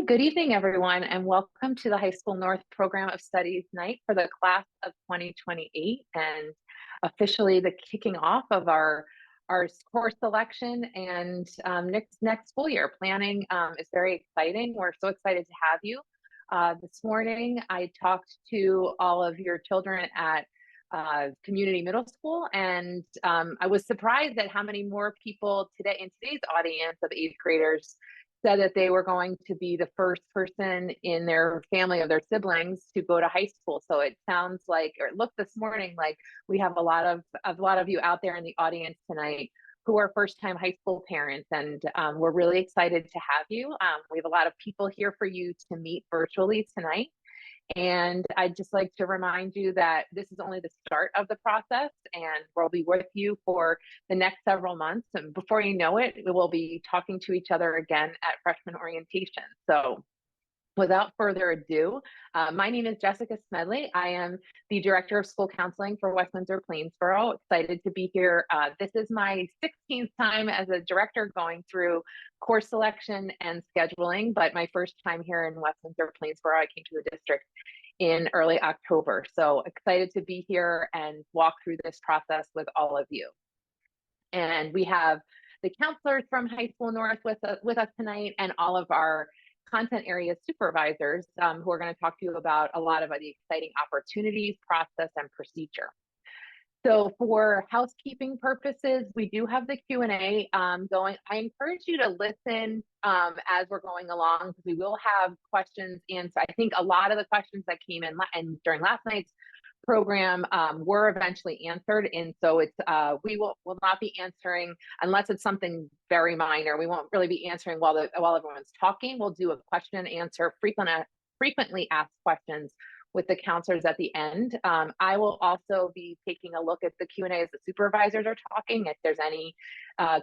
Good evening, everyone, and welcome to the High School North Program of Studies night for the class of 2028, and officially the kicking off of our course selection and next school year. Planning is very exciting. We're so excited to have you. This morning, I talked to all of your children at community middle school, and I was surprised at how many more people today in today's audience of eighth graders said that they were going to be the first person in their family of their siblings to go to high school. So it sounds like, or it looked this morning like we have a lot of you out there in the audience tonight who are first-time high school parents, and we're really excited to have you. We have a lot of people here for you to meet virtually tonight. And I'd just like to remind you that this is only the start of the process, and we'll be with you for the next several months. And before you know it, we will be talking to each other again at freshman orientation. So without further ado, my name is Jessica Smedley. I am the Director of School Counseling for West Windsor-Plainsboro. Excited to be here. This is my 16th time as a director going through course selection and scheduling, but my first time here in West Windsor-Plainsboro. I came to the district in early October. So excited to be here and walk through this process with all of you. And we have the counselors from High School North with us tonight, and all of our content area supervisors who are going to talk to you about a lot of the exciting opportunities, process, and procedure. So for housekeeping purposes, we do have the Q&A going. I encourage you to listen as we're going along, because we will have questions answered. I think a lot of the questions that came in and during last night's program were eventually answered, and so it's we will not be answering unless it's something very minor. We won't really be answering while everyone's talking. We'll do a question and answer, frequently asked questions with the counselors at the end. I will also be taking a look at the Q&A as the supervisors are talking. If there's any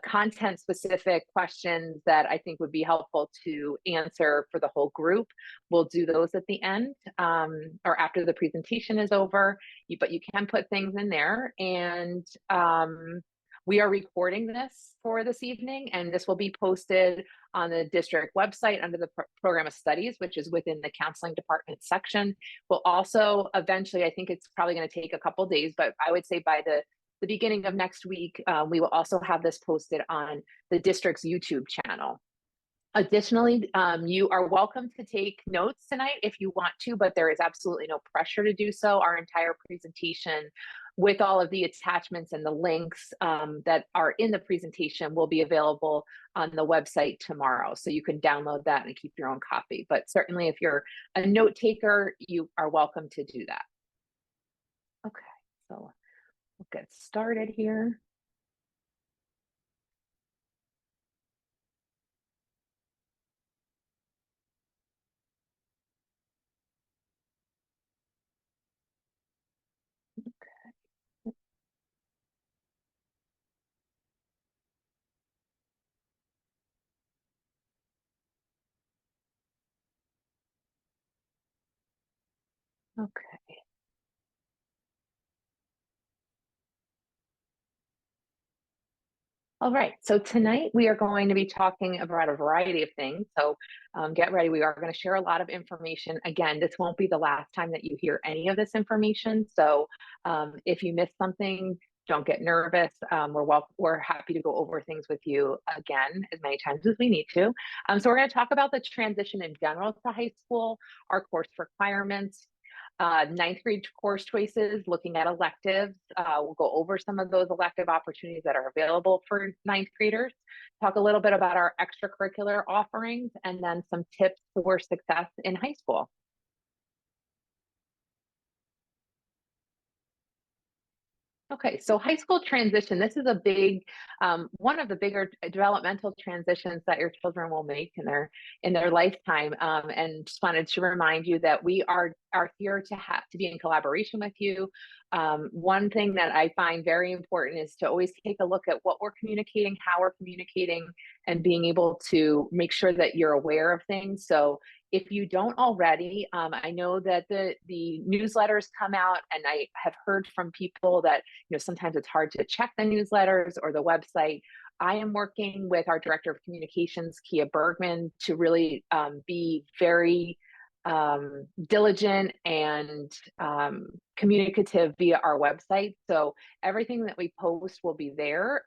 content specific questions that I think would be helpful to answer for the whole group, we'll do those at the end or after the presentation is over, but you can put things in there. And we are recording this for this evening, and this will be posted on the district website under the program of studies, which is within the counseling department section. We'll also eventually, I think it's probably going to take a couple days, but I would say by the beginning of next week, we will also have this posted on the district's YouTube channel. Additionally, you are welcome to take notes tonight if you want to, but there is absolutely no pressure to do so. Our entire presentation with all of the attachments and the links that are in the presentation will be available on the website tomorrow. So you can download that and keep your own copy. But certainly if you're a note taker, you are welcome to do that. Okay, so we'll get started here. Okay. All right, so tonight we are going to be talking about a variety of things. So get ready, we are going to share a lot of information. Again, this won't be the last time that you hear any of this information. So if you miss something, don't get nervous. We're happy to go over things with you again as many times as we need to. So we're going to talk about the transition in general to high school, our course requirements, ninth grade course choices, looking at electives. We'll go over some of those elective opportunities that are available for ninth graders, talk a little bit about our extracurricular offerings, and then some tips for success in high school. Okay, so high school transition, this is a big, one of the bigger developmental transitions that your children will make in their lifetime. And just wanted to remind you that we are here to be in collaboration with you. One thing that I find very important is to always take a look at what we're communicating, how we're communicating, and being able to make sure that you're aware of things. So If you don't already, I know that the newsletters come out, and I have heard from people that, sometimes it's hard to check the newsletters or the website. I am working with our director of communications, Kia Bergman, to really be very diligent and communicative via our website. So everything that we post will be there.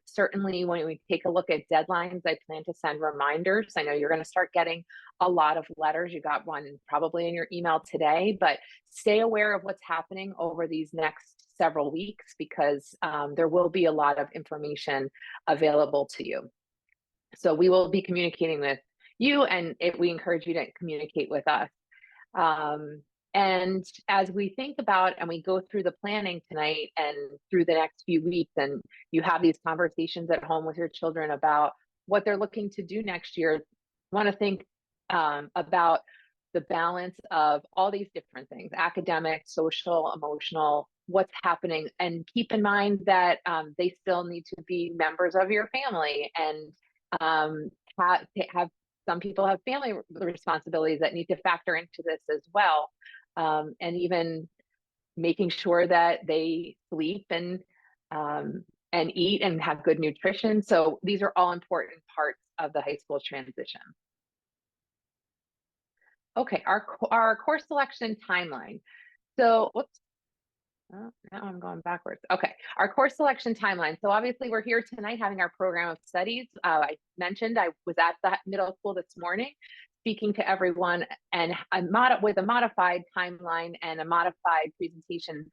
Certainly when we take a look at deadlines, I plan to send reminders. I know you're going to start getting a lot of letters. You got one probably in your email today, but stay aware of what's happening over these next several weeks, because there will be a lot of information available to you. So we will be communicating with you, and we encourage you to communicate with us. And as we think about and we go through the planning tonight and through the next few weeks, and you have these conversations at home with your children about what they're looking to do next year, I want to think about the balance of all these different things: academic, social, emotional, what's happening, and keep in mind that they still need to be members of your family, and have some people have family responsibilities that need to factor into this as well. And even making sure that they sleep and eat and have good nutrition. So these are all important parts of the high school transition. Okay, our course selection timeline. So, whoops. Oh, now I'm going backwards. Okay, our course selection timeline. So obviously we're here tonight having our program of studies. I mentioned I was at the middle school this morning speaking to everyone, and with a modified timeline and a modified presentation,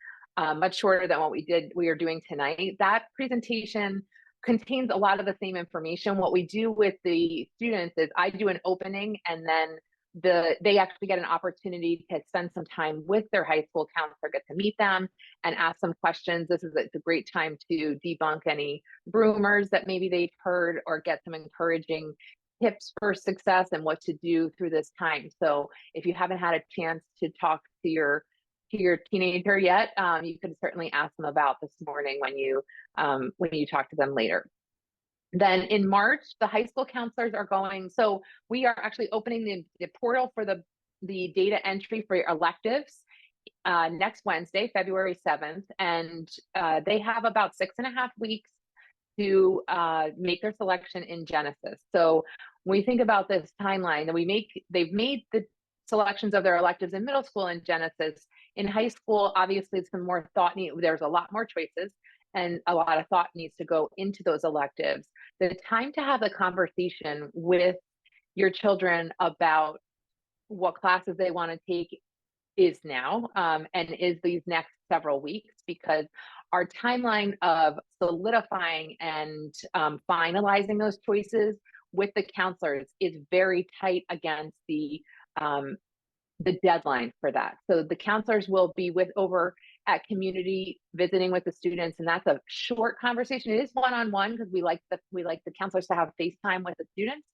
much shorter than what we are doing tonight. That presentation contains a lot of the same information. What we do with the students is I do an opening, and then they actually get an opportunity to spend some time with their high school counselor, get to meet them and ask some questions. It's a great time to debunk any rumors that maybe they've heard, or get some encouraging tips for success and what to do through this time. So if you haven't had a chance to talk to your teenager yet, you can certainly ask them about this morning when you talk to them later. Then in March, the high school counselors are going. So we are actually opening the portal for the data entry for your electives next Wednesday, February 7th. And they have about 6.5 weeks to make their selection in Genesis. So when we think about this timeline, they've made the selections of their electives in middle school in Genesis. In high school, obviously it's been more thought. There's a lot more choices, and a lot of thought needs to go into those electives. The time to have a conversation with your children about what classes they want to take is now, and is these next several weeks, because our timeline of solidifying and finalizing those choices with the counselors is very tight against the deadline for that. So the counselors will be over at community visiting with the students, and that's a short conversation. It is one-on-one, because we like the counselors to have FaceTime with the students,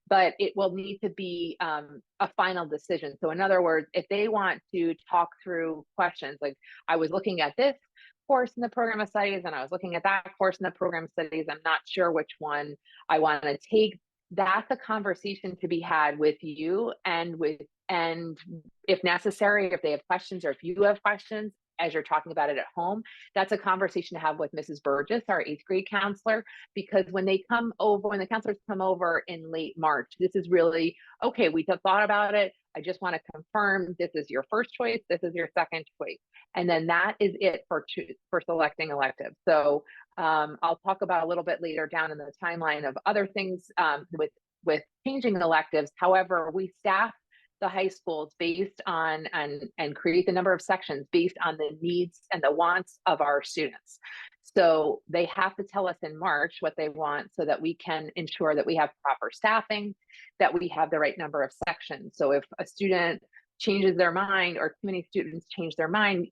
but it will need to be a final decision. So in other words, if they want to talk through questions like, I was looking at this course in the program of studies and I was looking at that course in the program of studies, I'm not sure which one I want to take, that's a conversation to be had with you, and if necessary, if they have questions, or if you have questions as you're talking about it at home, that's a conversation to have with Mrs. Burgess, our 8th grade counselor, because when the counselors come over in late March, this is really, okay, we thought about it. I just want to confirm this is your first choice, this is your second choice. And then that is it for selecting electives. So I'll talk about a little bit later down in the timeline of other things with changing electives. However, we staff the high schools based on and create the number of sections based on the needs and the wants of our students. So they have to tell us in March what they want, so that we can ensure that we have proper staffing, that we have the right number of sections. So if a student changes their mind, or too many students change their mind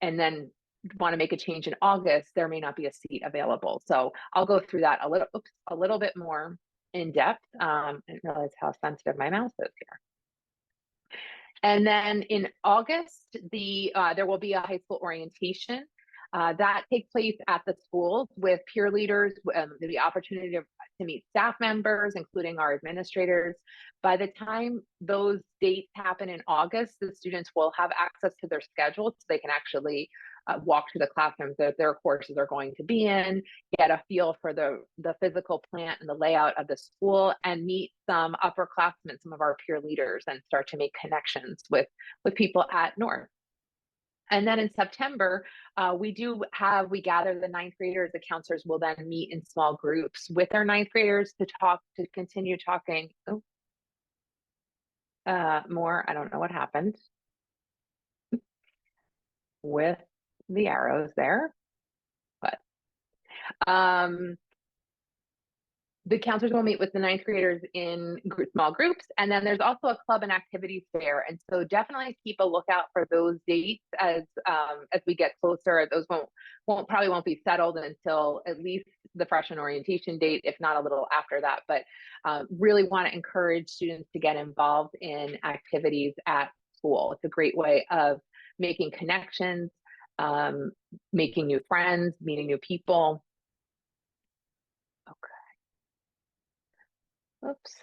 and then want to make a change in August, there may not be a seat available. So I'll go through that a little bit more in depth. I didn't realize how sensitive my mouse is here. And then in August, there will be a high school orientation. That takes place at the schools with peer leaders, the opportunity to meet staff members, including our administrators. By the time those dates happen in August, the students will have access to their schedule so they can actually walk to the classrooms that their courses are going to be in, get a feel for the physical plant and the layout of the school, and meet some upperclassmen, some of our peer leaders, and start to make connections with people at North. And then in September, we gather the ninth graders. The counselors will then meet in small groups with our ninth graders to continue talking. More, I don't know what happened with the arrows there, but the counselors will meet with the ninth graders in small groups. And then there's also a club and activities fair. And so definitely keep a lookout for those dates as we get closer. Those probably won't be settled until at least the freshman orientation date, if not a little after that. But really want to encourage students to get involved in activities at school. It's a great way of making connections, making new friends, meeting new people. Okay. Oops.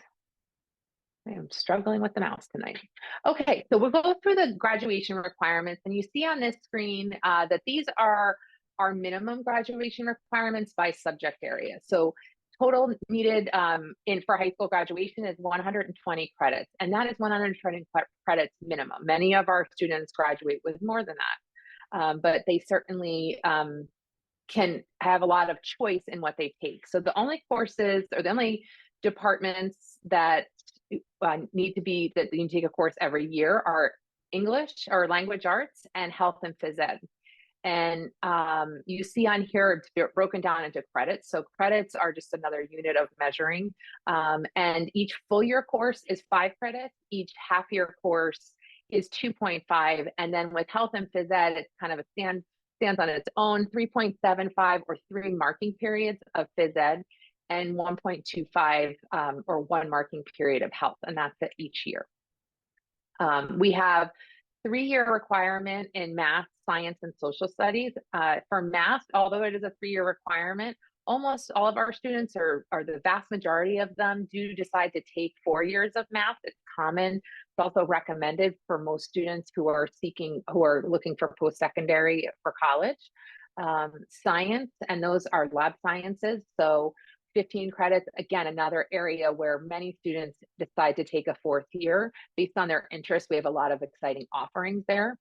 I am struggling with the mouse tonight. Okay, so we'll go through the graduation requirements, and you see on this screen that these are our minimum graduation requirements by subject area. So total needed for high school graduation is 120 credits, and that is 120 credits minimum. Many of our students graduate with more than that, but they certainly can have a lot of choice in what they take. So the only courses or the only departments that need to take a course every year are English or language arts and health and phys ed. And you see on here, it's broken down into credits. So credits are just another unit of measuring. And each full year course is 5 credits. Each half year course is 2.5. And then with health and phys ed, it's kind of stands on its own, 3.75 or 3 marking periods of phys ed, and 1.25 or 1 marking period of health, and that's at each year. We have 3-year requirement in math, science, and social studies. For math, although it is a 3-year requirement, almost all of our students, or the vast majority of them, do decide to take 4 years of math. It's common. It's also recommended for most students who are looking for post-secondary for college. Science, and those are lab sciences. So 15 credits, again, another area where many students decide to take a 4th year based on their interest. We have a lot of exciting offerings there.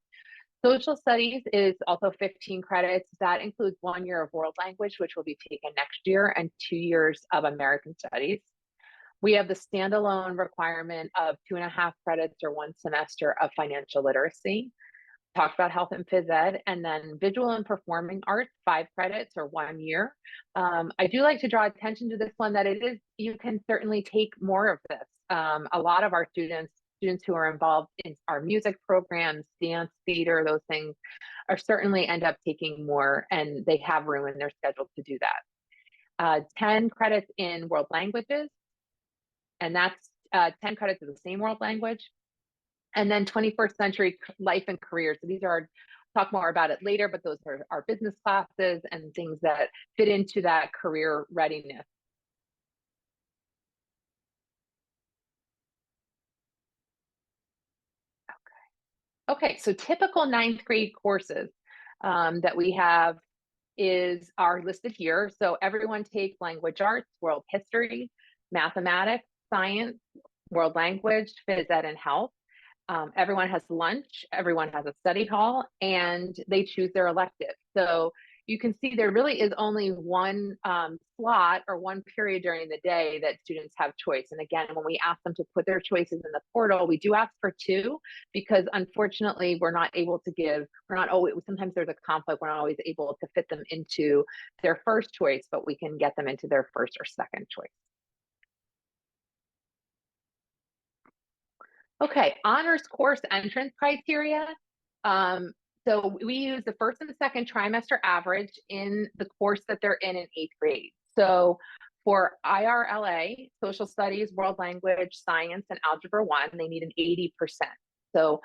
Social studies is also 15 credits. That includes 1 year of world language, which will be taken next year, and 2 years of American studies. We have the standalone requirement of 2.5 credits or 1 semester of financial literacy. Talked about health and phys ed, and then visual and performing arts, 5 credits or 1 year. I do like to draw attention to this one, that you can certainly take more of this. A lot of our students who are involved in our music programs, dance, theater, those things, are certainly end up taking more, and they have room in their schedule to do that. 10 credits in world languages, and that's 10 credits of the same world language. And then 21st century life and career. So these are, talk more about it later, but those are our business classes and things that fit into that career readiness. Okay, so typical 9th grade courses that we have are listed here. So everyone takes language arts, world history, mathematics, science, world language, phys ed, and health. Everyone has lunch, everyone has a study hall, and they choose their elective. So you can see there really is only one slot or one period during the day that students have choice. And again, when we ask them to put their choices in the portal, we do ask for 2, because unfortunately we're not always, sometimes there's a conflict, we're not always able to fit them into their first choice, but we can get them into their first or second choice. Okay, honors course entrance criteria. So we use the first and the second trimester average in the course that they're in 8th grade. So for IRLA, social studies, world language, science, and algebra 1, they need an 80%. So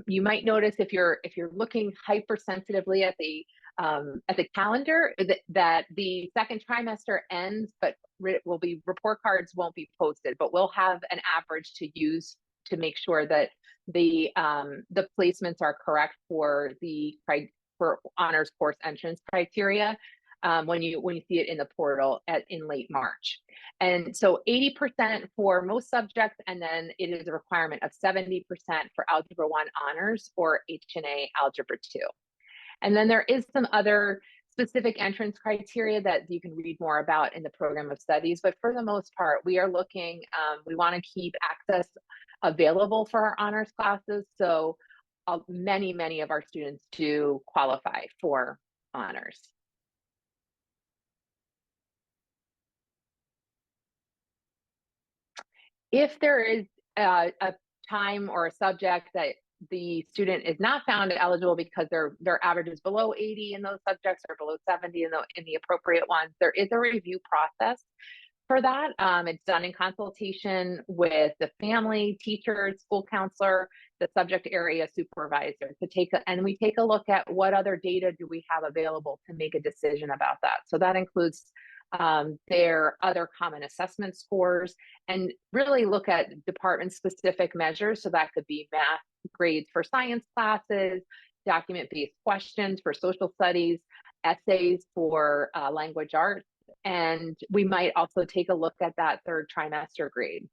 you might notice if you're looking hypersensitively at the at the calendar that the second trimester ends, but report cards won't be posted, but we'll have an average to use to make sure that the placements are correct for for honors course entrance criteria when you see it in the portal in late March. And so 80% for most subjects, and then it is a requirement of 70% for Algebra 1 honors or HNA Algebra 2. And then there is some other specific entrance criteria that you can read more about in the program of studies. But for the most part, we are looking, we want to keep access available for our honors classes. So many of our students do qualify for honors. If there is a time or a subject that the student is not found eligible because their average is below 80 in those subjects or below 70 in the appropriate ones, there is a review process for that. It's done in consultation with the family, teachers, school counselor, the subject area supervisor and we take a look at what other data do we have available to make a decision about that. So that includes their other common assessment scores, and really look at department specific measures. So that could be math grades for science classes, document-based questions for social studies, essays for language arts, and we might also take a look at that third trimester grade,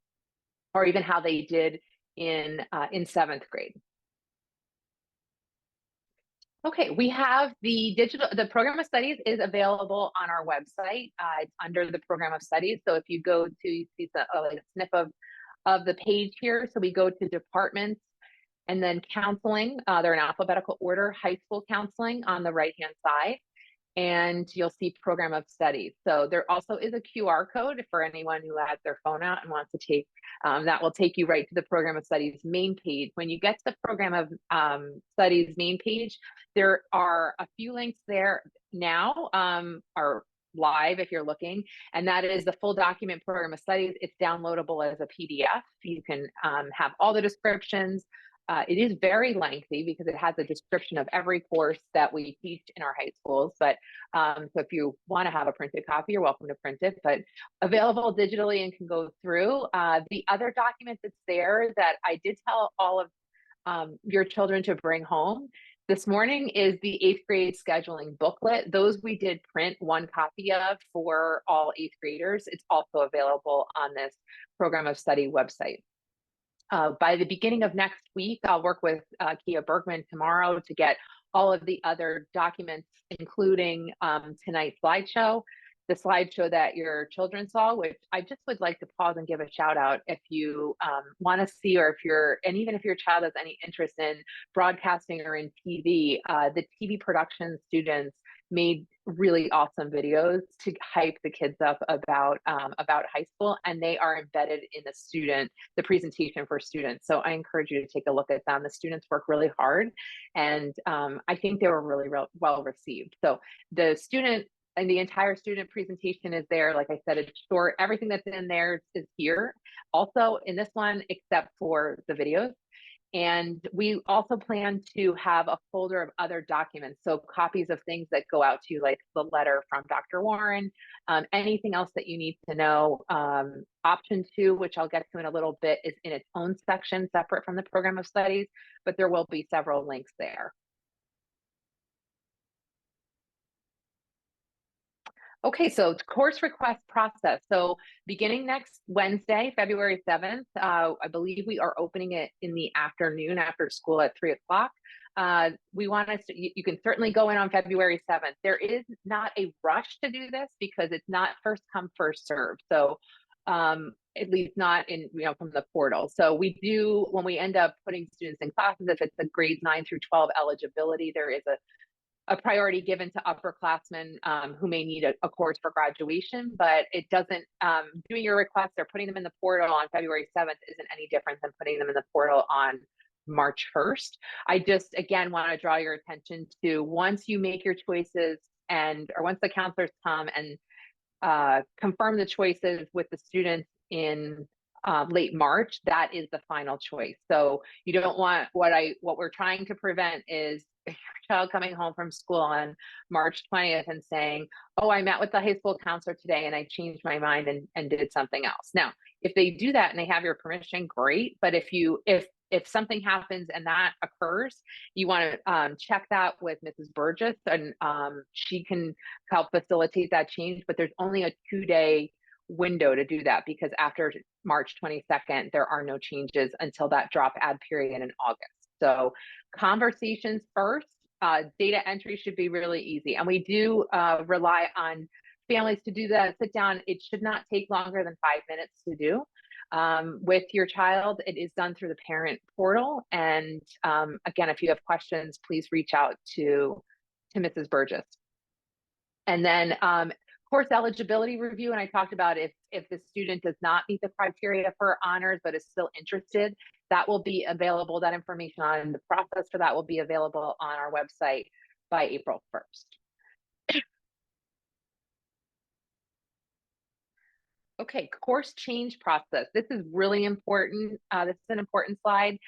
or even how they did in 7th grade. Okay, we have the program of studies is available on our website. It's under the program of studies. So if you go to, you see like a snip of the page here. So we go to departments and then counseling. They're in alphabetical order, high school counseling on the right-hand side. And you'll see program of studies. So there also is a QR code for anyone who has their phone out and wants to take, that will take you right to the program of studies main page. When you get to the program of studies main page, there are a few links there now, are live if you're looking, and that is the full document program of studies. It's downloadable as a PDF. You can have all the descriptions. It is very lengthy because it has a description of every course that we teach in our high schools. But so if you want to have a printed copy, you're welcome to print it, but available digitally and can go through. The other document that's there that I did tell all of your children to bring home this morning is the 8th grade scheduling booklet. Those we did print one copy of for all 8th graders. It's also available on this program of study website. By the beginning of next week, I'll work with Kia Bergman tomorrow to get all of the other documents, including tonight's slideshow, the slideshow that your children saw, which I just would like to pause and give a shout out if you want to see, or and even if your child has any interest in broadcasting or in TV, the TV production students made really awesome videos to hype the kids up about high school, and they are embedded in the presentation for students. So I encourage you to take a look at them. The students work really hard, and I think they were really well received. So the student and the entire student presentation is there. Like I said, it's short. Everything that's in there is here also in this one, except for the videos. And we also plan to have a folder of other documents, so copies of things that go out to you, like the letter from Dr. Warren, anything else that you need to know. Option 2, which I'll get to in a little bit, is in its own section separate from the program of studies, but there will be several links there. Okay, so course request process. So beginning next Wednesday, February 7th, I believe we are opening it in the afternoon after school at 3 o'clock. We want us to, you can certainly go in on February 7th. There is not a rush to do this because it's not first come, first serve. So at least not from the portal. So we do, when we end up putting students in classes, if it's a grades 9 through 12 eligibility, there is a priority given to upperclassmen who may need a course for graduation, but it doesn't, doing your requests or putting them in the portal on February 7th isn't any different than putting them in the portal on March 1st. I just, again, want to draw your attention to, once you make your choices or once the counselors come and confirm the choices with the students in late March, that is the final choice. So you don't want what we're trying to prevent is your child coming home from school on March 20th and saying, "Oh, I met with the high school counselor today and I changed my mind and did something else." Now, if they do that and they have your permission, great. But if something happens and that occurs, you want to check that with Mrs. Burgess, and she can help facilitate that change. But there's only a 2-day window to do that, because after March 22nd, there are no changes until that drop add period in August. So conversations first. Data entry should be really easy. And we do rely on families to do that. Sit down. It should not take longer than 5 minutes to do. With your child, it is done through the parent portal. And again, if you have questions, please reach out to Mrs. Burgess. And then course eligibility review. And I talked about if the student does not meet the criteria for honors, but is still interested, that will be available. That information on the process for that will be available on our website by April 1st. Okay, course change process. This is really important. This is an important slide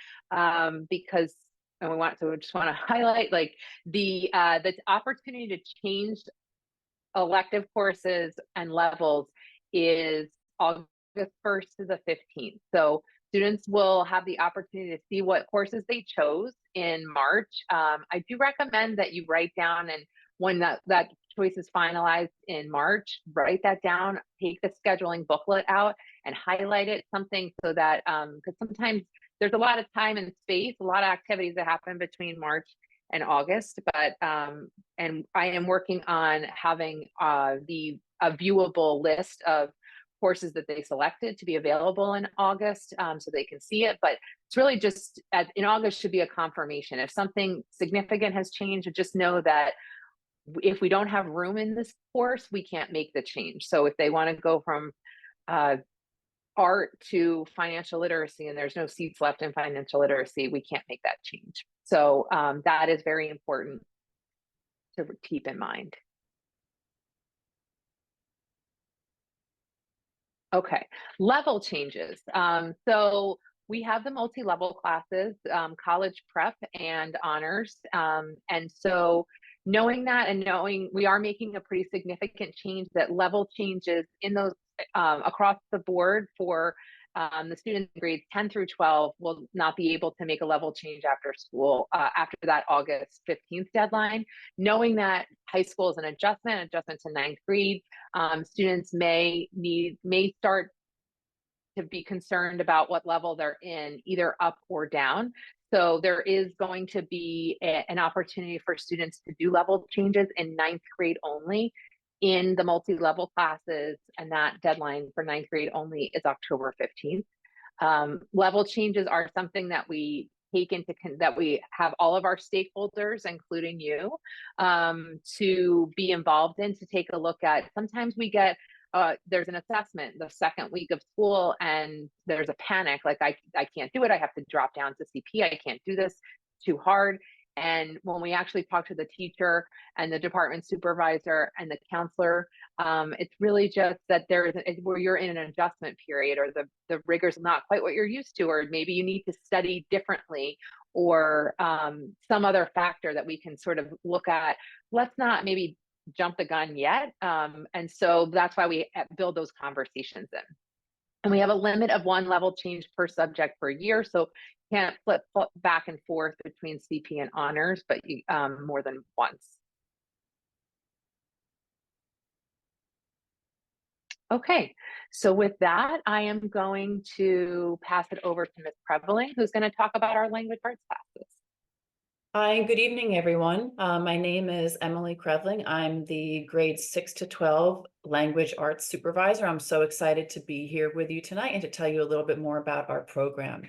because and we just want to highlight like the opportunity to change elective courses and levels is August 1st to the 15th. So students will have the opportunity to see what courses they chose in March. I do recommend that you write down, and when that choice is finalized in March, write that down, take the scheduling booklet out and highlight it, something so that, because sometimes there's a lot of time and space, a lot of activities that happen between March and August, but and I am working on having a viewable list of courses that they selected to be available in August, so they can see it. But it's really just in August should be a confirmation. If something significant has changed, just know that if we don't have room in this course, we can't make the change. So if they want to go from art to financial literacy and there's no seats left in financial literacy, we can't make that change. So that is very important to keep in mind. Okay, level changes. So we have the multi-level classes, college prep and honors. And so knowing that and knowing we are making a pretty significant change, that level changes in those across the board for the students in grades 10 through 12 will not be able to make a level change after school, after that August 15th deadline. Knowing that high school is an adjustment to ninth grade, students may start to be concerned about what level they're in, either up or down. So there is going to be an opportunity for students to do level changes in ninth grade only in the multi-level classes, and that deadline for ninth grade only is October 15th. Level changes are something that we take into that we have all of our stakeholders, including you, to be involved in, to take a look at. Sometimes we get there's an assessment the second week of school and there's a panic, like I can't do it, I have to drop down to CP, I can't do this, too hard. And when we actually talk to the teacher and the department supervisor and the counselor, it's really just that where you're in an adjustment period, or the rigor's not quite what you're used to, or maybe you need to study differently, or some other factor that we can sort of look at. Let's not maybe jump the gun yet. And so that's why we build those conversations in. And we have a limit of 1 level change per subject per year. So you can't flip back and forth between CP and honors, but more than once. Okay, so with that, I am going to pass it over to Ms. Preveling, who's going to talk about our language arts classes. Hi, good evening, everyone. My name is Emily Krevling. I'm the grades 6 to 12 language arts supervisor. I'm so excited to be here with you tonight and to tell you a little bit more about our program.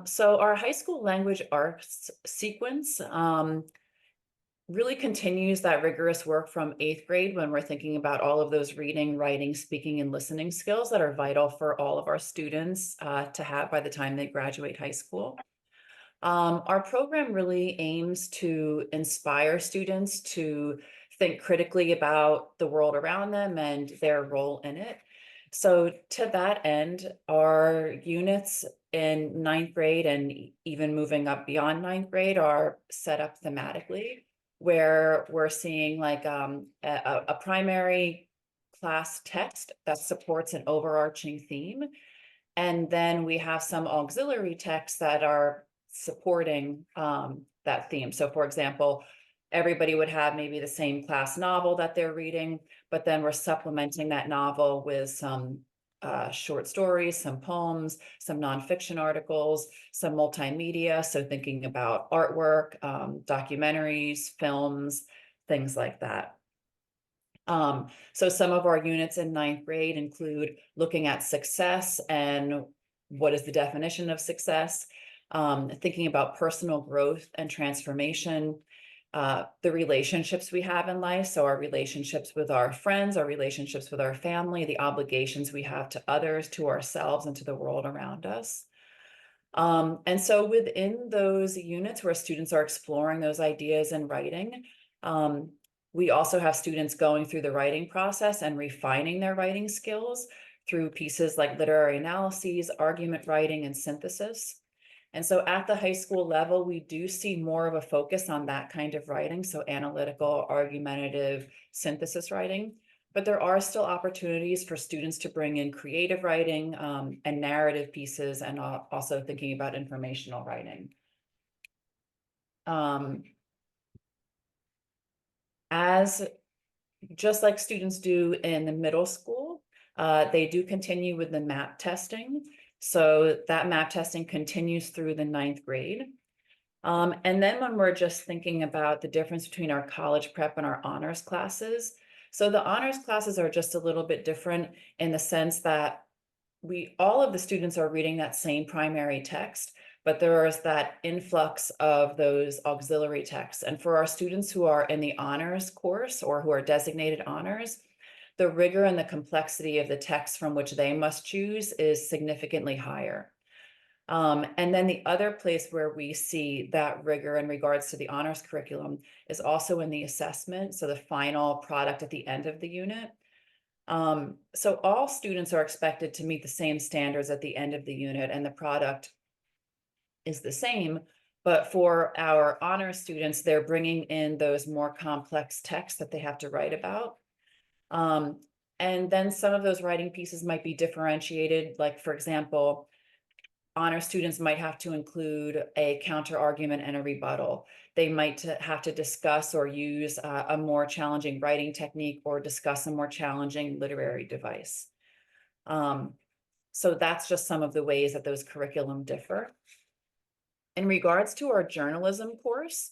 So our high school language arts sequence really continues that rigorous work from 8th grade, when we're thinking about all of those reading, writing, speaking, and listening skills that are vital for all of our students to have by the time they graduate high school. Our program really aims to inspire students to think critically about the world around them and their role in it. So to that end, our units in ninth grade and even moving up beyond ninth grade are set up thematically, where we're seeing like a primary class text that supports an overarching theme. And then we have some auxiliary texts that are supporting that theme. So for example, everybody would have maybe the same class novel that they're reading, but then we're supplementing that novel with some short stories, some poems, some nonfiction articles, some multimedia. So thinking about artwork, documentaries, films, things like that. So some of our units in ninth grade include looking at success and what is the definition of success, thinking about personal growth and transformation, the relationships we have in life. So our relationships with our friends, our relationships with our family, the obligations we have to others, to ourselves, and to the world around us. And so within those units where students are exploring those ideas in writing, we also have students going through the writing process and refining their writing skills through pieces like literary analyses, argument writing, and synthesis. And so at the high school level, we do see more of a focus on that kind of writing, so analytical, argumentative, synthesis writing. But there are still opportunities for students to bring in creative writing and narrative pieces, and also thinking about informational writing. As just like students do in the middle school, they do continue with the MAP testing. So that MAP testing continues through the ninth grade. And then when we're just thinking about the difference between our college prep and our honors classes, so the honors classes are just a little bit different in the sense that all of the students are reading that same primary text, but there is that influx of those auxiliary texts. And for our students who are in the honors course or who are designated honors, the rigor and the complexity of the text from which they must choose is significantly higher. And then the other place where we see that rigor in regards to the honors curriculum is also in the assessment, so the final product at the end of the unit. So all students are expected to meet the same standards at the end of the unit, and the product is the same. But for our honors students, they're bringing in those more complex texts that they have to write about. And then some of those writing pieces might be differentiated, like, for example, honor students might have to include a counter argument and a rebuttal. They might have to discuss or use a more challenging writing technique or discuss a more challenging literary device. So that's just some of the ways that those curriculum differ. In regards to our journalism course,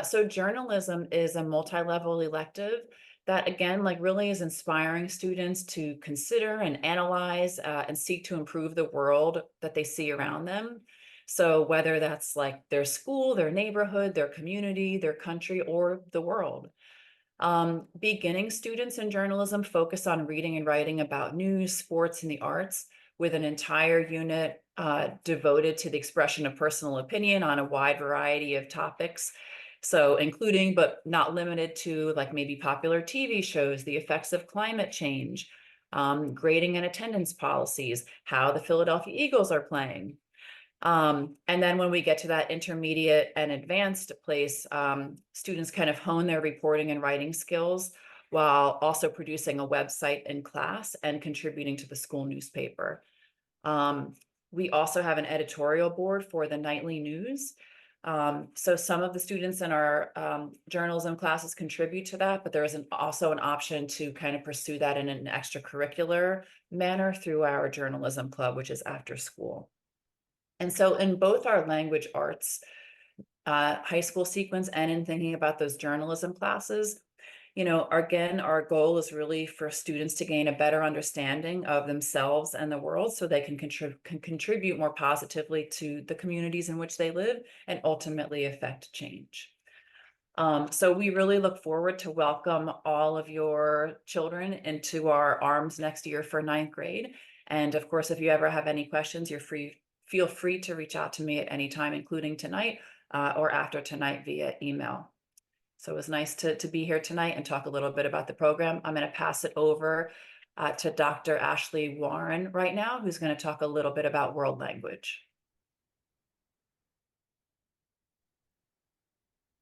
so journalism is a multi-level elective that, again, like really is inspiring students to consider and analyze and seek to improve the world that they see around them. So whether that's like their school, their neighborhood, their community, their country, or the world. Beginning students in journalism focus on reading and writing about news, sports, and the arts, with an entire unit devoted to the expression of personal opinion on a wide variety of topics. So including, but not limited to, like maybe popular TV shows, the effects of climate change, grading and attendance policies, how the Philadelphia Eagles are playing. And then when we get to that intermediate and advanced place, students kind of hone their reporting and writing skills while also producing a website in class and contributing to the school newspaper. We also have an editorial board for the nightly news. So some of the students in our journalism classes contribute to that, but there is also an option to kind of pursue that in an extracurricular manner through our journalism club, which is after school. And so in both our language arts high school sequence and in thinking about those journalism classes, you know, again, our goal is really for students to gain a better understanding of themselves and the world so they can contribute more positively to the communities in which they live and ultimately affect change. So we really look forward to welcome all of your children into our arms next year for ninth grade. And of course, if you ever have any questions, feel free to reach out to me at any time, including tonight or after tonight via email. So it was nice to be here tonight and talk a little bit about the program. I'm going to pass it over to Dr. Ashley Warren right now, who's going to talk a little bit about world language.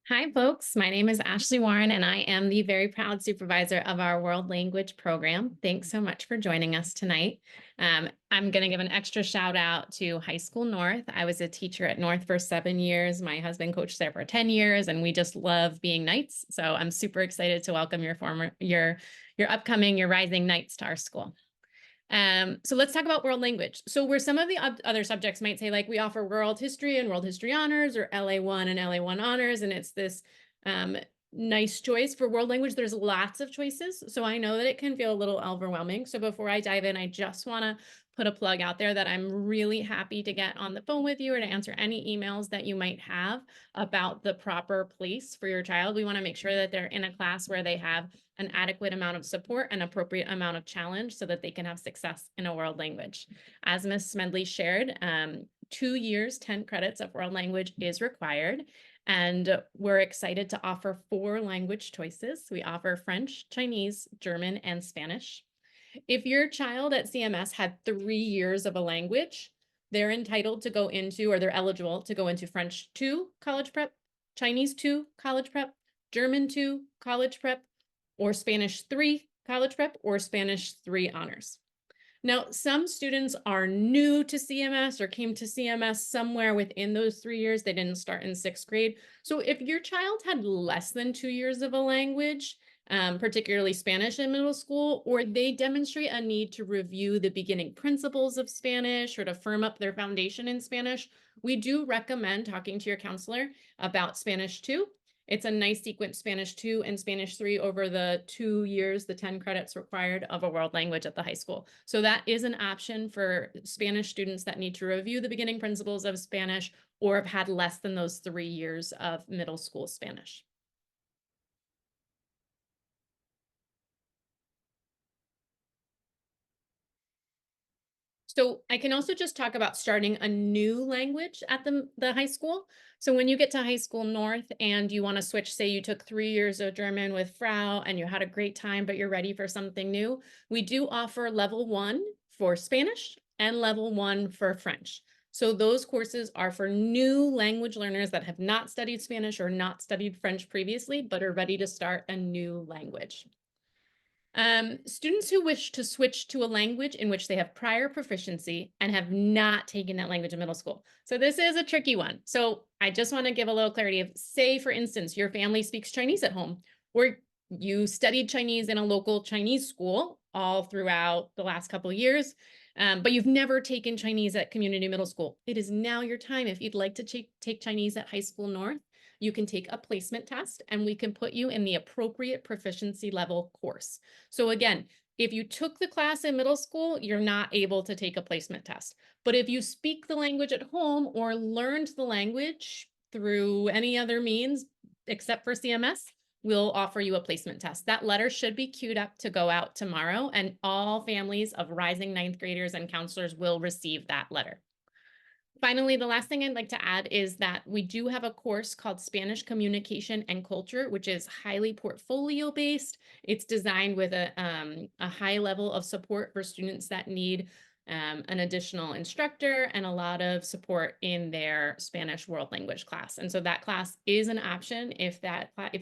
Hi, folks. My name is Ashley Warren, and I am the very proud supervisor of our World Language Program. Thanks so much for joining us tonight. I'm going to give an extra shout out to High School North. I was a teacher at North for 7 years. My husband coached there for 10 years, and we just love being Knights. So I'm super excited to welcome your rising Knights to our school. So let's talk about world language. So where some of the other subjects might say, like, we offer world history and world history honors, or LA1 and LA1 honors, and it's this nice choice for world language, there's lots of choices. So I know that it can feel a little overwhelming. So before I dive in, I just want to put a plug out there that I'm really happy to get on the phone with you or to answer any emails that you might have about the proper place for your child. We want to make sure that they're in a class where they have an adequate amount of support and appropriate amount of challenge so that they can have success in a world language. As Ms. Smedley shared, 2 years, 10 credits of world language is required. And we're excited to offer 4 language choices. We offer French, Chinese, German, and Spanish. If your child at CMS had 3 years of a language, they're entitled to go into, or they're eligible to go into French 2 college prep, Chinese 2 college prep, German 2 college prep, or Spanish 3 college prep, or Spanish 3 honors. Now, some students are new to CMS or came to CMS somewhere within those 3 years. They didn't start in 6th grade. So if your child had less than 2 years of a language, particularly Spanish in middle school, or they demonstrate a need to review the beginning principles of Spanish or to firm up their foundation in Spanish, we do recommend talking to your counselor about Spanish 2. It's a nice sequence, Spanish 2 and Spanish 3 over the 2 years, the 10 credits required of a world language at the high school. So that is an option for Spanish students that need to review the beginning principles of Spanish or have had less than those 3 years of middle school Spanish. So I can also just talk about starting a new language at the high school. So when you get to High School North and you want to switch, say you took 3 years of German with Frau and you had a great time, but you're ready for something new, we do offer level 1 for Spanish and level 1 for French. So those courses are for new language learners that have not studied Spanish or not studied French previously, but are ready to start a new language. Students who wish to switch to a language in which they have prior proficiency and have not taken that language in middle school. So this is a tricky one. So I just want to give a little clarity of, say, for instance, your family speaks Chinese at home, or you studied Chinese in a local Chinese school all throughout the last couple of years, but you've never taken Chinese at community middle school. It is now your time. If you'd like to take Chinese at High School North, you can take a placement test and we can put you in the appropriate proficiency level course. So again, if you took the class in middle school, you're not able to take a placement test. But if you speak the language at home or learned the language through any other means except for CMS, we'll offer you a placement test. That letter should be queued up to go out tomorrow, and all families of rising 9th graders and counselors will receive that letter. Finally, the last thing I'd like to add is that we do have a course called Spanish Communication and Culture, which is highly portfolio based. It's designed with a high level of support for students that need an additional instructor and a lot of support in their Spanish world language class. And so that class is an option. If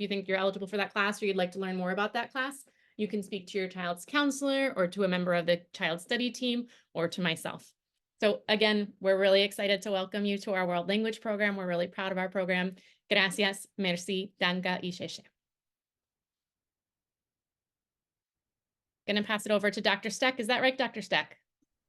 you think you're eligible for that class or you'd like to learn more about that class, you can speak to your child's counselor or to a member of the child study team or to myself. So again, we're really excited to welcome you to our World Language Program. We're really proud of our program. Gracias, merci, danke y sheshe. Going to pass it over to Dr. Steck. Is that right, Dr. Steck?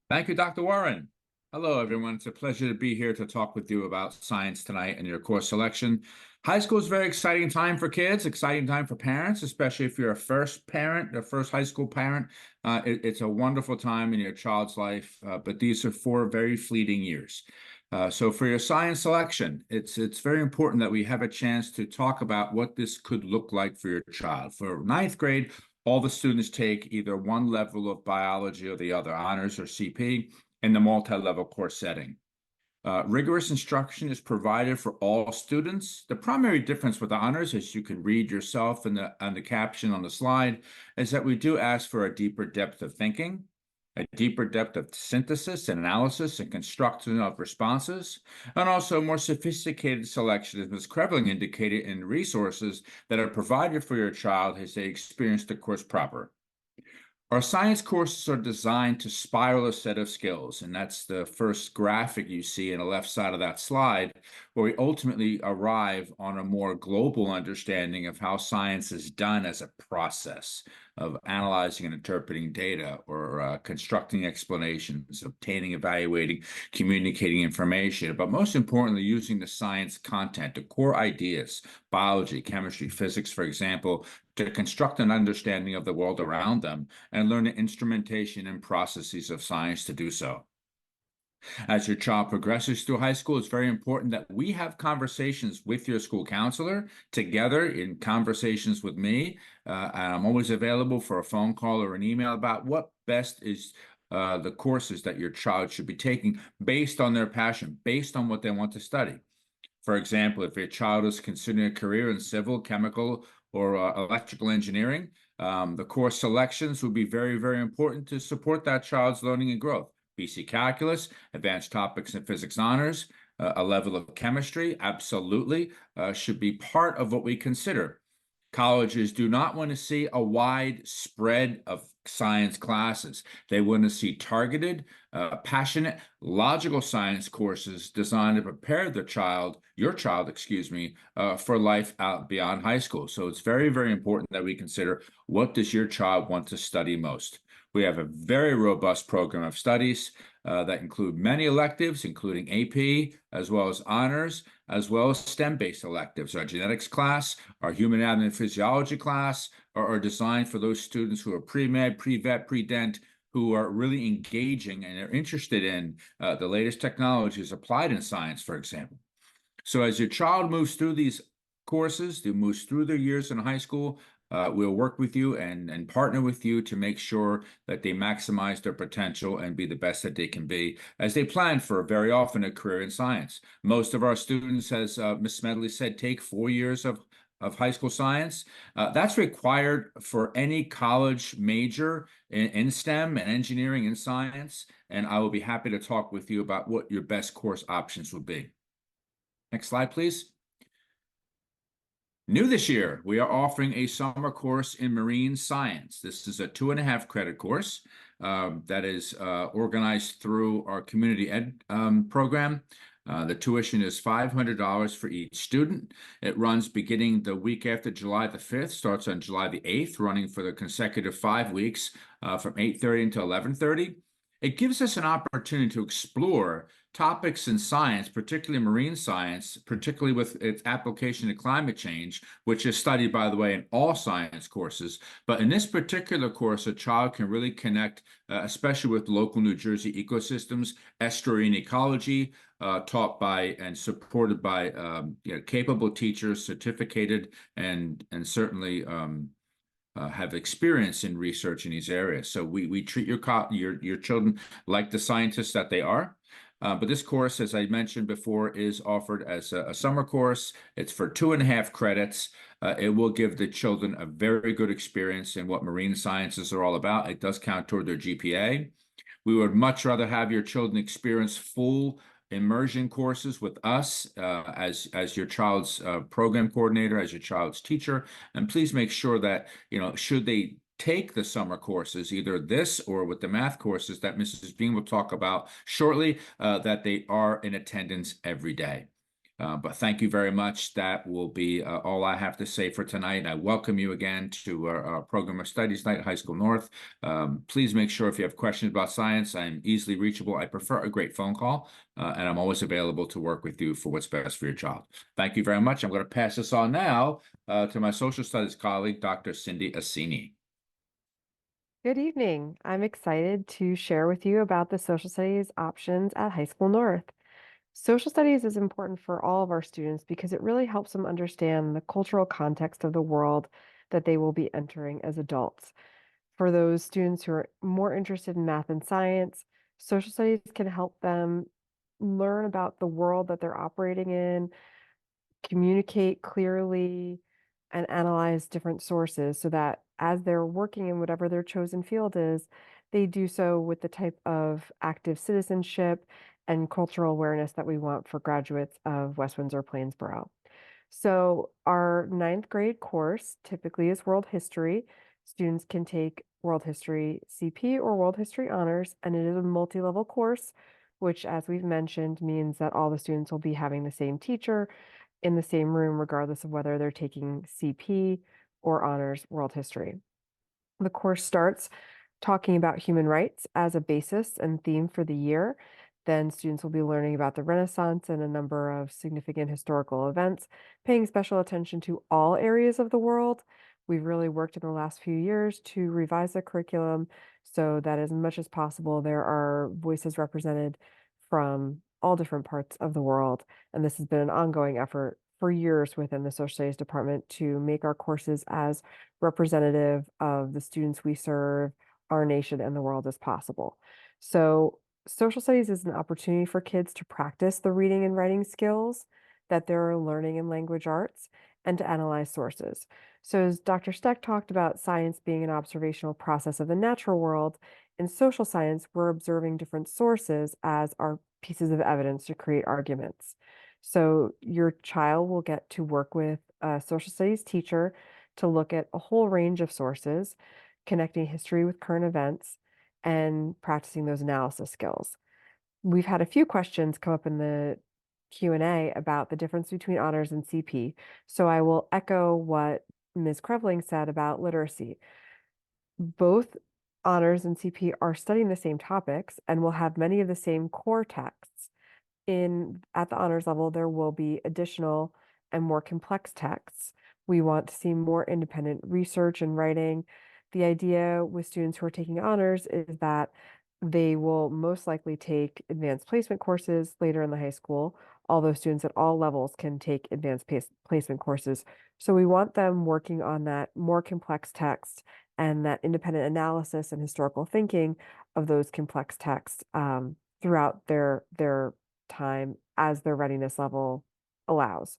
Thank you, Dr. Warren. Hello, everyone. It's a pleasure to be here to talk with you about science tonight and your course selection. High school is a very exciting time for kids, exciting time for parents, especially if you're a first parent, a first high school parent. It's a wonderful time in your child's life, but these are 4 very fleeting years. So for your science selection, it's very important that we have a chance to talk about what this could look like for your child. For 9th grade, all the students take either one level of biology or the other, honors or CP, in the multi-level course setting. Rigorous instruction is provided for all students. The primary difference with honors, as you can read yourself in the caption on the slide, is that we do ask for a deeper depth of thinking, a deeper depth of synthesis and analysis and construction of responses, and also more sophisticated selection, as Ms. Krevling indicated, in resources that are provided for your child as they experience the course proper. Our science courses are designed to spiral a set of skills, and that's the first graphic you see on the left side of that slide, where we ultimately arrive on a more global understanding of how science is done as a process of analyzing and interpreting data, or constructing explanations, obtaining, evaluating, communicating information, but most importantly, using the science content, the core ideas, biology, chemistry, physics, for example, to construct an understanding of the world around them and learn the instrumentation and processes of science to do so. As your child progresses through high school, it's very important that we have conversations with your school counselor together in conversations with me. And I'm always available for a phone call or an email about what best is the courses that your child should be taking based on their passion, based on what they want to study. For example, if your child is considering a career in civil, chemical, or electrical engineering, the course selections would be very, very important to support that child's learning and growth. BC Calculus, Advanced Topics in Physics Honors, a level of chemistry, absolutely, should be part of what we consider. Colleges do not want to see a wide spread of science classes. They want to see targeted, passionate, logical science courses designed to prepare your child, for life out beyond high school. So it's very, very important that we consider, what does your child want to study most? We have a very robust program of studies that include many electives, including AP, as well as honors, as well as STEM-based electives. Our genetics class, our human anatomy and physiology class are designed for those students who are pre-med, pre-vet, pre-dent, who are really engaging and are interested in the latest technologies applied in science, for example. So as your child moves through these courses, they moves through their years in high school, we'll work with you and partner with you to make sure that they maximize their potential and be the best that they can be as they plan for very often a career in science. Most of our students, as Ms. Smedley said, take 4 years of high school science. That's required for any college major in STEM and engineering and science. And I will be happy to talk with you about what your best course options would be. Next slide, please. New this year, we are offering a summer course in marine science. This is a 2.5 credit course that is organized through our community ed program. The tuition is $500 for each student. It runs beginning the week after July the 5th, starts on July the 8th, running for the consecutive 5 weeks from 8:30 until 11:30. It gives us an opportunity to explore topics in science, particularly marine science, particularly with its application to climate change, which is studied, by the way, in all science courses. But in this particular course, a child can really connect, especially with local New Jersey ecosystems, estuarine ecology, taught by and supported by capable teachers, certificated and certainly have experience in research in these areas. So we treat your children like the scientists that they are. But this course, as I mentioned before, is offered as a summer course. It's for 2.5 credits. It will give the children a very good experience in what marine sciences are all about. It does count toward their GPA. We would much rather have your children experience full immersion courses with us as your child's program coordinator, as your child's teacher. And please make sure that, should they take the summer courses, either this or with the math courses that Mrs. Bean will talk about shortly, that they are in attendance every day. But thank you very much. That will be all I have to say for tonight. I welcome you again to our program of studies night at High School North. Please make sure if you have questions about science, I'm easily reachable. I prefer a great phone call, and I'm always available to work with you for what's best for your child. Thank you very much. I'm going to pass this on now to my social studies colleague, Dr. Cindy Assini. Good evening. I'm excited to share with you about the social studies options at High School North. Social studies is important for all of our students because it really helps them understand the cultural context of the world that they will be entering as adults. For those students who are more interested in math and science, social studies can help them learn about the world that they're operating in, communicate clearly, and analyze different sources so that as they're working in whatever their chosen field is, they do so with the type of active citizenship and cultural awareness that we want for graduates of West Windsor-Plainsboro. So our ninth grade course typically is world history. Students can take world history CP or world history honors, and it is a multi-level course, which, as we've mentioned, means that all the students will be having the same teacher in the same room, regardless of whether they're taking CP or honors world history. The course starts talking about human rights as a basis and theme for the year. Then students will be learning about the Renaissance and a number of significant historical events, paying special attention to all areas of the world. We've really worked in the last few years to revise the curriculum so that as much as possible, there are voices represented from all different parts of the world. And this has been an ongoing effort for years within the social studies department to make our courses as representative of the students we serve, our nation, and the world as possible. So social studies is an opportunity for kids to practice the reading and writing skills that they're learning in language arts and to analyze sources. So as Dr. Steck talked about science being an observational process of the natural world, in social science, we're observing different sources as our pieces of evidence to create arguments. So your child will get to work with a social studies teacher to look at a whole range of sources, connecting history with current events, and practicing those analysis skills. We've had a few questions come up in the Q&A about the difference between honors and CP. So I will echo what Ms. Krevling said about literacy. Both honors and CP are studying the same topics and will have many of the same core texts. At the honors level, there will be additional and more complex texts. We want to see more independent research and writing. The idea with students who are taking honors is that they will most likely take advanced placement courses later in the high school, although students at all levels can take advanced placement courses. So we want them working on that more complex text and that independent analysis and historical thinking of those complex texts throughout their time as their readiness level allows.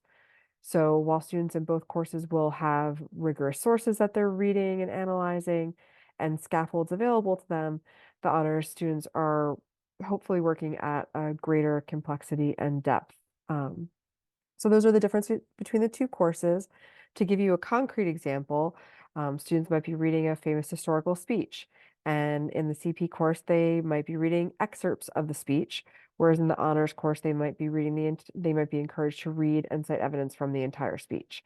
So while students in both courses will have rigorous sources that they're reading and analyzing and scaffolds available to them, the honors students are hopefully working at a greater complexity and depth. So those are the differences between the two courses. To give you a concrete example, students might be reading a famous historical speech, and in the CP course, they might be reading excerpts of the speech, whereas in the honors course, they might be they might be encouraged to read and cite evidence from the entire speech.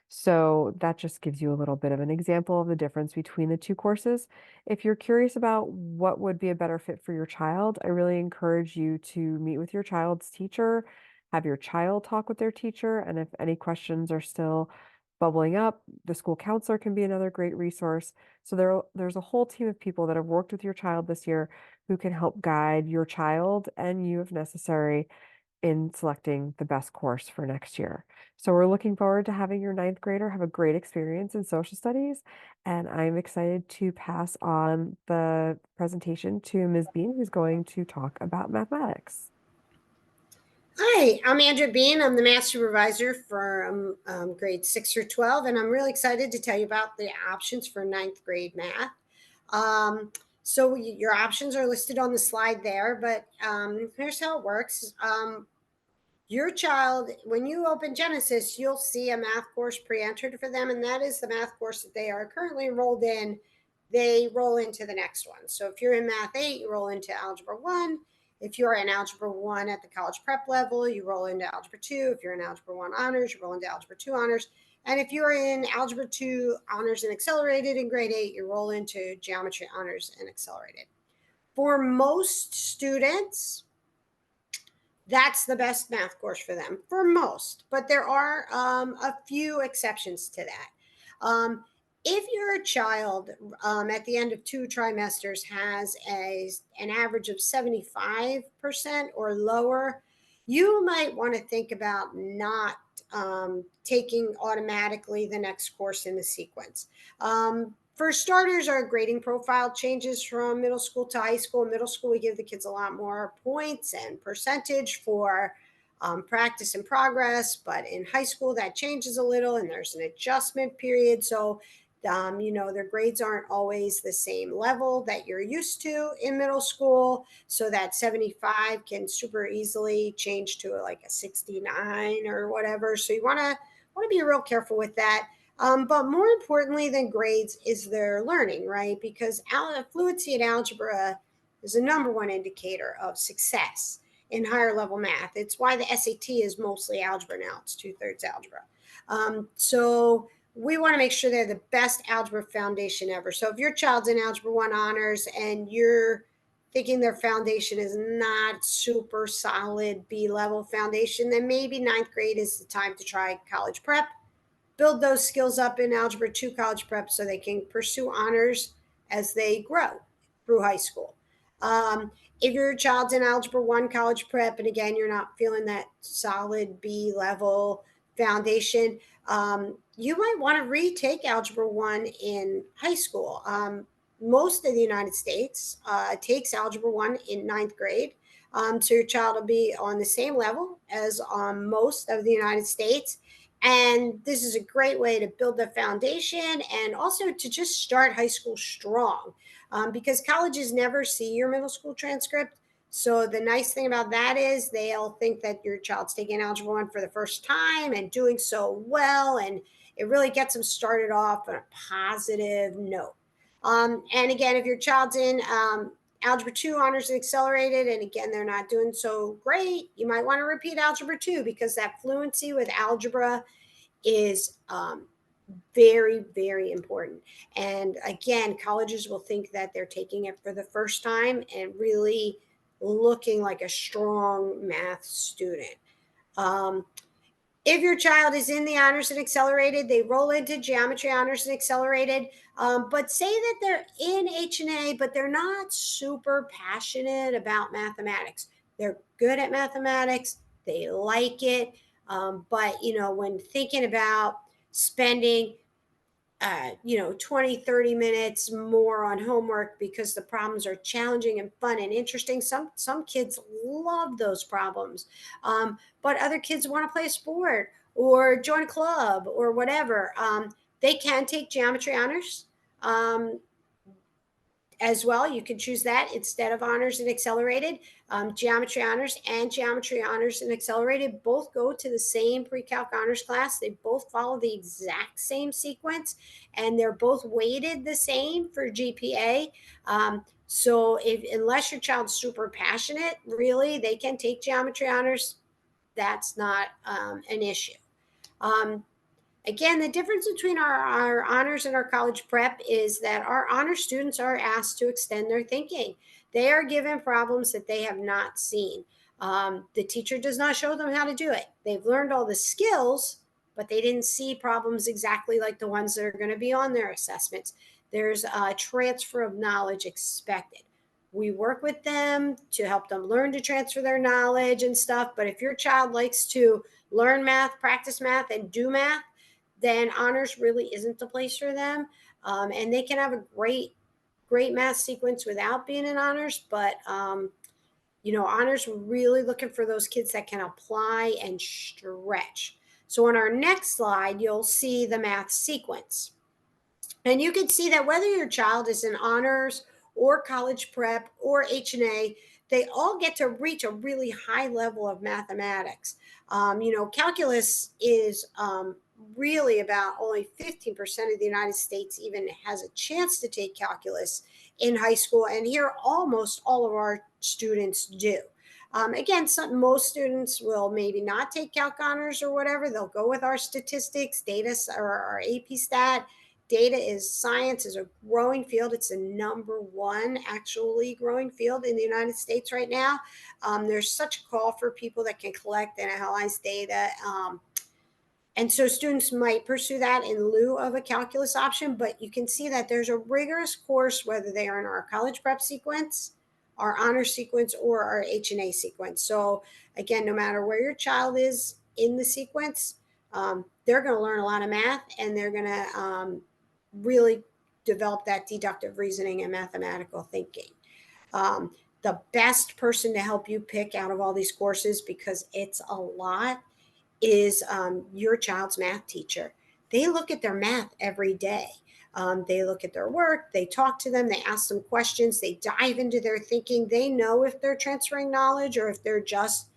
So that just gives you a little bit of an example of the difference between the two courses. If you're curious about what would be a better fit for your child, I really encourage you to meet with your child's teacher, have your child talk with their teacher, and if any questions are still bubbling up, the school counselor can be another great resource. So there's a whole team of people that have worked with your child this year who can help guide your child and you, if necessary, in selecting the best course for next year. So we're looking forward to having your ninth grader have a great experience in social studies. And I'm excited to pass on the presentation to Ms. Bean, who's going to talk about mathematics. Hi, I'm Andrea Bean. I'm the math supervisor for grades 6 through 12, and I'm really excited to tell you about the options for ninth grade math. So your options are listed on the slide there, but here's how it works. Your child, when you open Genesis, you'll see a math course pre-entered for them, and that is the math course that they are currently enrolled in. They roll into the next one. So if you're in Math 8, you roll into Algebra 1. If you're in Algebra 1 at the college prep level, you roll into Algebra 2. If you're in Algebra 1 honors, you roll into Algebra 2 honors. And if you're in Algebra 2 honors and accelerated in grade 8, you roll into Geometry honors and accelerated. For most students, that's the best math course for them, for most. But there are a few exceptions to that. If your child at the end of 2 trimesters has an average of 75% or lower, you might want to think about not taking automatically the next course in the sequence. For starters, our grading profile changes from middle school to high school. In middle school, we give the kids a lot more points and percentage for practice and progress, but in high school that changes a little and there's an adjustment period. So their grades aren't always the same level that you're used to in middle school. So that 75 can super easily change to like a 69 or whatever. So you want to be real careful with that. But more importantly than grades is their learning, right? Because fluency in algebra is the number one indicator of success in higher level math. It's why the SAT is mostly algebra now. It's 2/3 algebra. So we want to make sure they're the best algebra foundation ever. So if your child's in Algebra 1 honors and you're thinking their foundation is not super solid B-level foundation, then maybe ninth grade is the time to try college prep. Build those skills up in Algebra 2 college prep so they can pursue honors as they grow through high school. If your child's in Algebra 1 college prep, and again, you're not feeling that solid B level foundation, you might want to retake Algebra 1 in high school. Most of the United States takes Algebra 1 in ninth grade. So your child will be on the same level as most of the United States. And this is a great way to build the foundation and also to just start high school strong, because colleges never see your middle school transcript. So the nice thing about that is they'll think that your child's taking Algebra 1 for the first time and doing so well. And it really gets them started off on a positive note. And again, if your child's in Algebra 2 honors and accelerated, and again, they're not doing so great, you might want to repeat Algebra 2 because that fluency with algebra is very, very important. And again, colleges will think that they're taking it for the first time and really looking like a strong math student. If your child is in the honors and accelerated, they roll into geometry honors and accelerated, but say that they're in H&A, but they're not super passionate about mathematics. They're good at mathematics. They like it. But, when thinking about spending 20, 30 minutes more on homework because the problems are challenging and fun and interesting. Some kids love those problems. But other kids want to play a sport or join a club or whatever. They can take geometry honors. As well, you can choose that instead of honors and accelerated. Geometry honors and geometry honors and accelerated both go to the same pre-calc honors class. They both follow the exact same sequence, and they're both weighted the same for GPA. So unless your child's super passionate, really, they can take geometry honors. That's not an issue. Again, the difference between our honors and our college prep is that our honor students are asked to extend their thinking. They are given problems that they have not seen. The teacher does not show them how to do it. They've learned all the skills, but they didn't see problems exactly like the ones that are going to be on their assessments. There's a transfer of knowledge expected. We work with them to help them learn to transfer their knowledge and stuff. But if your child likes to learn math, practice math, and do math, then honors really isn't the place for them. And they can have a great math sequence without being in honors. But, honors, we're really looking for those kids that can apply and stretch. So on our next slide, you'll see the math sequence. And you can see that whether your child is in honors or college prep or H&A, they all get to reach a really high level of mathematics. Calculus is really about only 15% of the United States even has a chance to take calculus in high school. And here, almost all of our students do. Again, most students will maybe not take calc honors or whatever. They'll go with our statistics, data, or our AP stat. Science is a growing field. It's the number one actually growing field in the United States right now. There's such a call for people that can collect and analyze data. And so students might pursue that in lieu of a calculus option, but you can see that there's a rigorous course, whether they are in our college prep sequence, our honor sequence, or our H&A sequence. So again, no matter where your child is in the sequence, they're going to learn a lot of math, and they're going to really develop that deductive reasoning and mathematical thinking. The best person to help you pick out of all these courses, because it's a lot, is your child's math teacher. They look at their math every day. They look at their work, they talk to them, they ask them questions, they dive into their thinking. They know if they're transferring knowledge or if they're just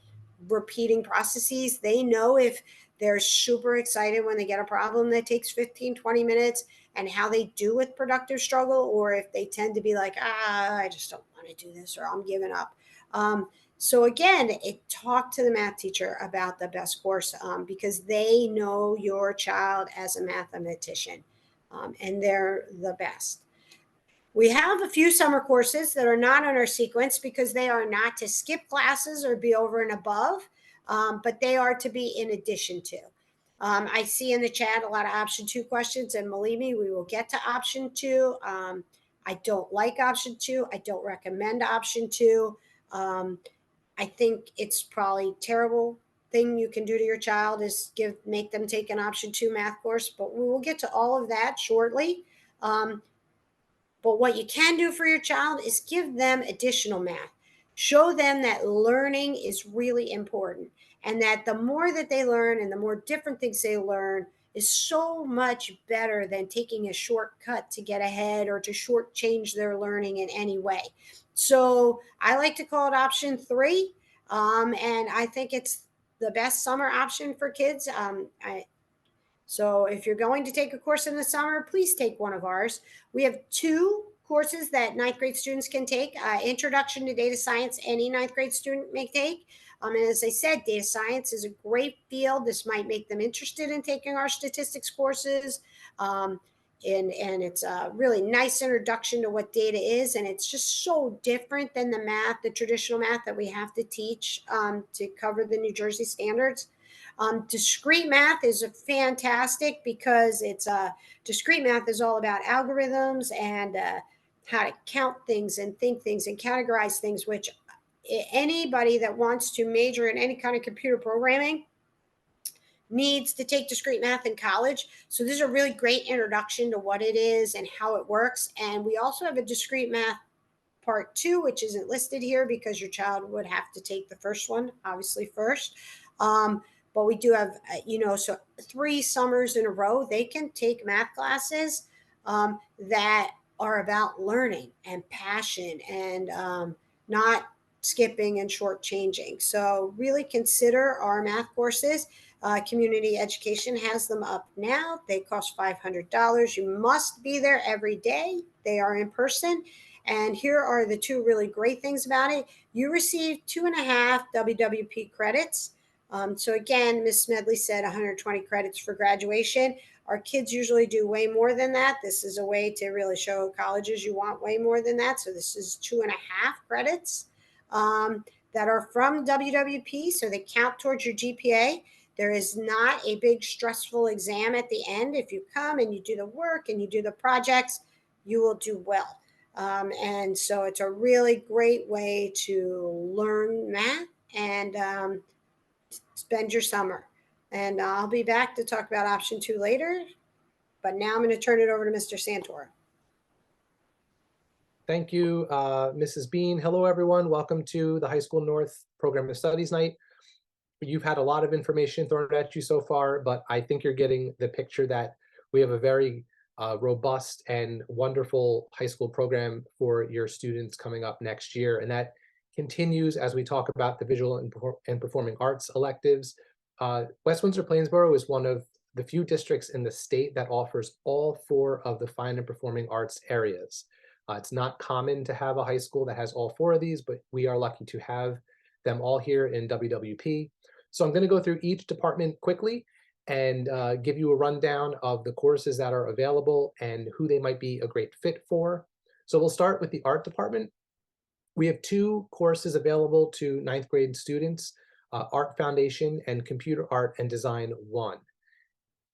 repeating processes. They know if they're super excited when they get a problem that takes 15, 20 minutes and how they do with productive struggle, or if they tend to be like, I just don't want to do this, or I'm giving up. So again, talk to the math teacher about the best course, because they know your child as a mathematician, and they're the best. We have a few summer courses that are not on our sequence because they are not to skip classes or be over and above, but they are to be in addition to. I see in the chat a lot of option 2 questions, and believe me, we will get to option 2. I don't like option 2. I don't recommend option 2. I think it's probably terrible thing you can do to your child is make them take an option 2 math course, but we will get to all of that shortly. But what you can do for your child is give them additional math. Show them that learning is really important, and that the more that they learn and the more different things they learn is so much better than taking a shortcut to get ahead or to shortchange their learning in any way. So I like to call it option 3. And I think it's the best summer option for kids. So if you're going to take a course in the summer, please take one of ours. We have 2 courses that 9th grade students can take. Introduction to Data Science, any 9th grade student may take. And as I said, data science is a great field. This might make them interested in taking our statistics courses. And it's a really nice introduction to what data is. And it's just so different than the math, the traditional math that we have to teach to cover the New Jersey standards. Discrete math is fantastic because discrete math is all about algorithms and how to count things and think things and categorize things, which anybody that wants to major in any kind of computer programming needs to take discrete math in college. So this is a really great introduction to what it is and how it works. And we also have a discrete math part 2, which isn't listed here because your child would have to take the first one, obviously, first. But we do have, so 3 summers in a row, they can take math classes that are about learning and passion and not skipping and shortchanging. So really consider our math courses. Community Education has them up now. They cost $500. You must be there every day. They are in person. And here are the 2 really great things about it. You receive 2.5 WWP credits. So again, Ms. Smedley said 120 credits for graduation. Our kids usually do way more than that. This is a way to really show colleges you want way more than that. So this is 2.5 credits that are from WWP. So they count towards your GPA. There is not a big stressful exam at the end. If you come and you do the work and you do the projects, you will do well. And so it's a really great way to learn math and spend your summer. And I'll be back to talk about option 2 later, but now I'm going to turn it over to Mr. Santoro. Thank you, Mrs. Bean. Hello, everyone. Welcome to the High School North Program of Studies Night. You've had a lot of information thrown at you so far, but I think you're getting the picture that we have a very robust and wonderful high school program for your students coming up next year. And that continues as we talk about the visual and performing arts electives. West Windsor-Plainsboro is one of the few districts in the state that offers all 4 of the fine and performing arts areas. It's not common to have a high school that has all 4 of these, but we are lucky to have them all here in WWP. So I'm going to go through each department quickly and give you a rundown of the courses that are available and who they might be a great fit for. So we'll start with the art department. We have 2 courses available to 9th grade students, Art Foundation and Computer Art and Design 1.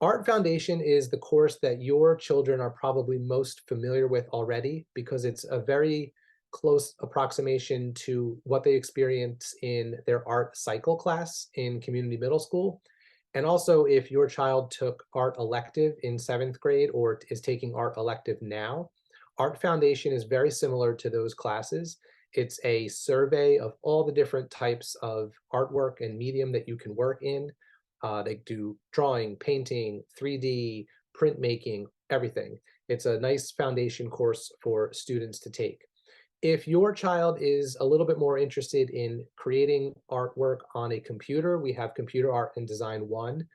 Art Foundation is the course that your children are probably most familiar with already because it's a very close approximation to what they experience in their art cycle class in community middle school. And also, if your child took art elective in 7th grade or is taking art elective now, Art Foundation is very similar to those classes. It's a survey of all the different types of artwork and medium that you can work in. They do drawing, painting, 3D, printmaking, everything. It's a nice foundation course for students to take. If your child is a little bit more interested in creating artwork on a computer, we have Computer Art and Design 1.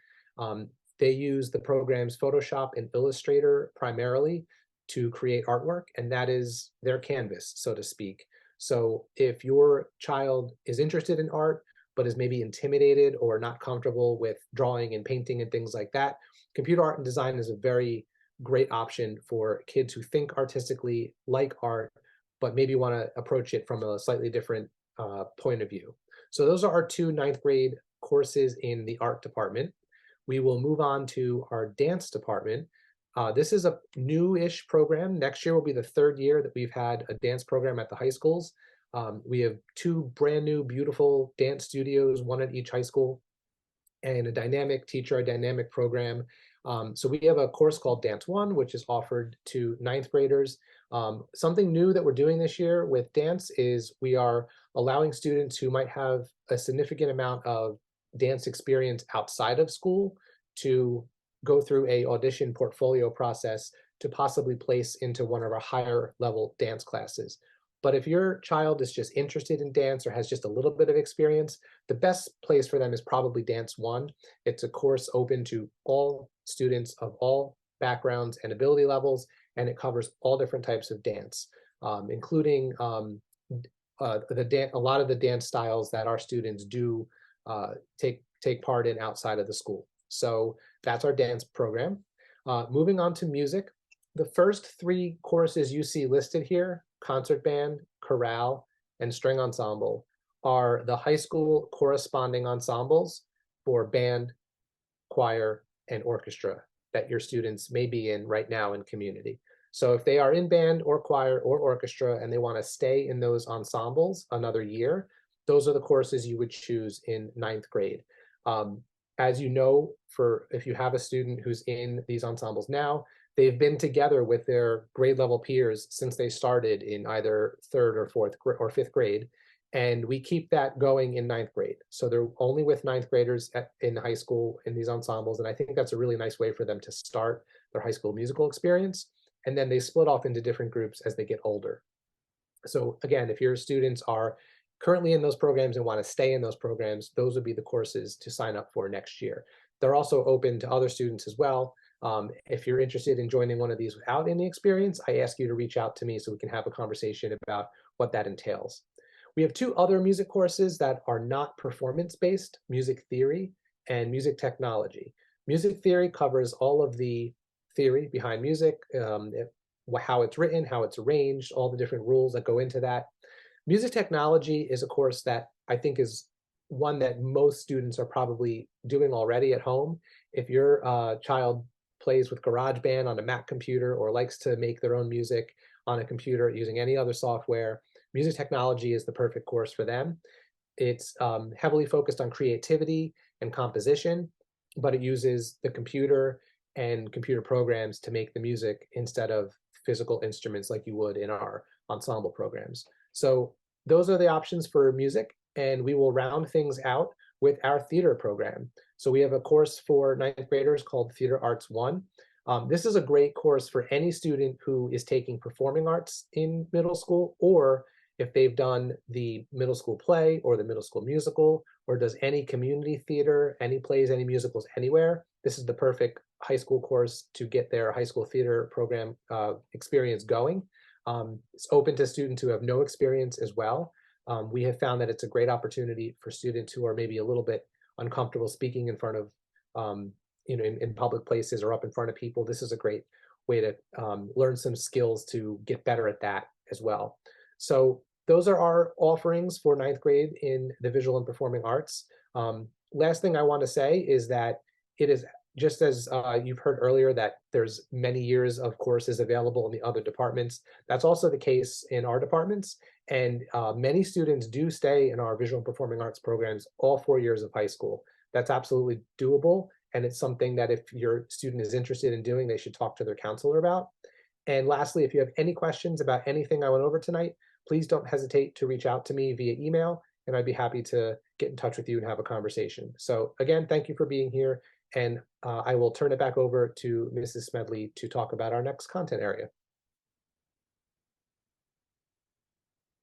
They use the programs Photoshop and Illustrator primarily to create artwork, and that is their canvas, so to speak. So if your child is interested in art, but is maybe intimidated or not comfortable with drawing and painting and things like that, Computer Art and Design is a very great option for kids who think artistically, like art, but maybe want to approach it from a slightly different point of view. So those are our two 9th grade courses in the art department. We will move on to our dance department. This is a new-ish program. Next year will be the 3rd year that we've had a dance program at the high schools. We have 2 brand new, beautiful dance studios, one at each high school, and a dynamic teacher, a dynamic program. So we have a course called Dance 1, which is offered to 9th graders. Something new that we're doing this year with dance is we are allowing students who might have a significant amount of dance experience outside of school to go through a audition portfolio process to possibly place into one of our higher level dance classes. But if your child is just interested in dance or has just a little bit of experience, the best place for them is probably Dance 1. It's a course open to all students of all backgrounds and ability levels, and it covers all different types of dance, including a lot of the dance styles that our students do take part in outside of the school. So that's our dance program. Moving on to music, the first 3 courses you see listed here, concert band, chorale, and string ensemble, are the high school corresponding ensembles for band, choir, and orchestra that your students may be in right now in community. So if they are in band or choir or orchestra and they want to stay in those ensembles another year, those are the courses you would choose in 9th grade. As you know, if you have a student who's in these ensembles now, they've been together with their grade level peers since they started in either 3rd or 4th or 5th grade. And we keep that going in 9th grade. So they're only with 9th graders in high school in these ensembles. And I think that's a really nice way for them to start their high school musical experience. And then they split off into different groups as they get older. So again, if your students are currently in those programs and want to stay in those programs, those would be the courses to sign up for next year. They're also open to other students as well. If you're interested in joining one of these without any experience, I ask you to reach out to me so we can have a conversation about what that entails. We have 2 other music courses that are not performance-based, music theory and music technology. Music theory covers all of the theory behind music, how it's written, how it's arranged, all the different rules that go into that. Music technology is a course that I think is one that most students are probably doing already at home. If your child plays with GarageBand on a Mac computer or likes to make their own music on a computer using any other software, music technology is the perfect course for them. It's heavily focused on creativity and composition, but it uses the computer and computer programs to make the music instead of physical instruments like you would in our ensemble programs. So those are the options for music, and we will round things out with our theater program. So we have a course for 9th graders called Theater Arts 1. This is a great course for any student who is taking performing arts in middle school, or if they've done the middle school play or the middle school musical, or does any community theater, any plays, any musicals anywhere. This is the perfect high school course to get their high school theater program experience going. It's open to students who have no experience as well. We have found that it's a great opportunity for students who are maybe a little bit uncomfortable speaking in front of, in public places or up in front of people. This is a great way to learn some skills to get better at that as well. So those are our offerings for 9th grade in the visual and performing arts. Last thing I want to say is that it is just as you've heard earlier that there's many years of courses available in the other departments. That's also the case in our departments. And many students do stay in our visual and performing arts programs all 4 years of high school. that's absolutely doable. And it's something that if your student is interested in doing, they should talk to their counselor about. And lastly, if you have any questions about anything I went over tonight, please don't hesitate to reach out to me via email, and I'd be happy to get in touch with you and have a conversation. So again, thank you for being here, and I will turn it back over to Mrs. Smedley to talk about our next content area.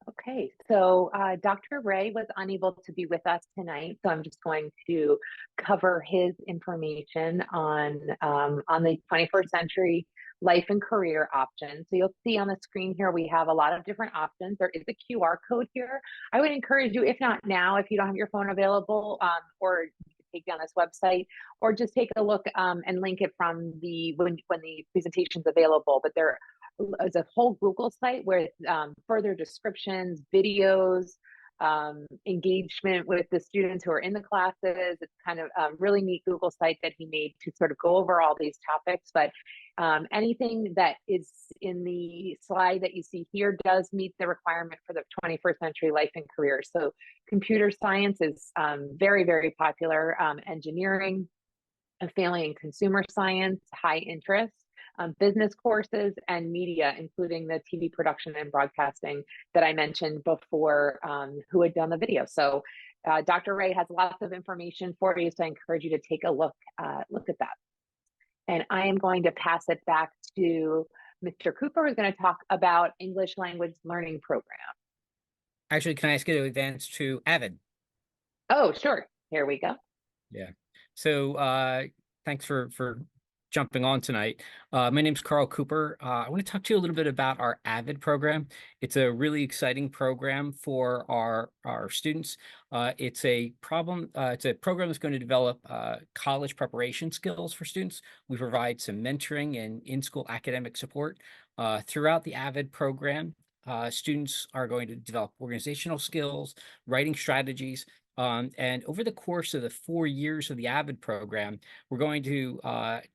Okay, so Dr. Ray was unable to be with us tonight, so I'm just going to cover his information on the 21st century life and career options. So you'll see on the screen here, we have a lot of different options. There is a QR code here. I would encourage you, if not now, if you don't have your phone available, or you can take down this website, or just take a look and link it from when the presentation's available. But there is a whole Google site where further descriptions, videos, engagement with the students who are in the classes. It's kind of a really neat Google site that he made to sort of go over all these topics. But anything that is in the slide that you see here does meet the requirement for the 21st century life and career. So computer science is very, very popular. Engineering, family and consumer science, high interest. Business courses, and media, including the TV production and broadcasting that I mentioned before, who had done the video. So Dr. Ray has lots of information for you, so I encourage you to take a look at that. And I am going to pass it back to Mr. Cooper, who's going to talk about English language learning program. Actually, can I ask you to advance to AVID? Oh, sure. Here we go. Yeah. So thanks for jumping on tonight. My name's Carl Cooper. I want to talk to you a little bit about our AVID program. It's a really exciting program for our students. It's a program that's going to develop college preparation skills for students. We provide some mentoring and in-school academic support. Throughout the AVID program, students are going to develop organizational skills, writing strategies, and over the course of the 4 years of the AVID program, we're going to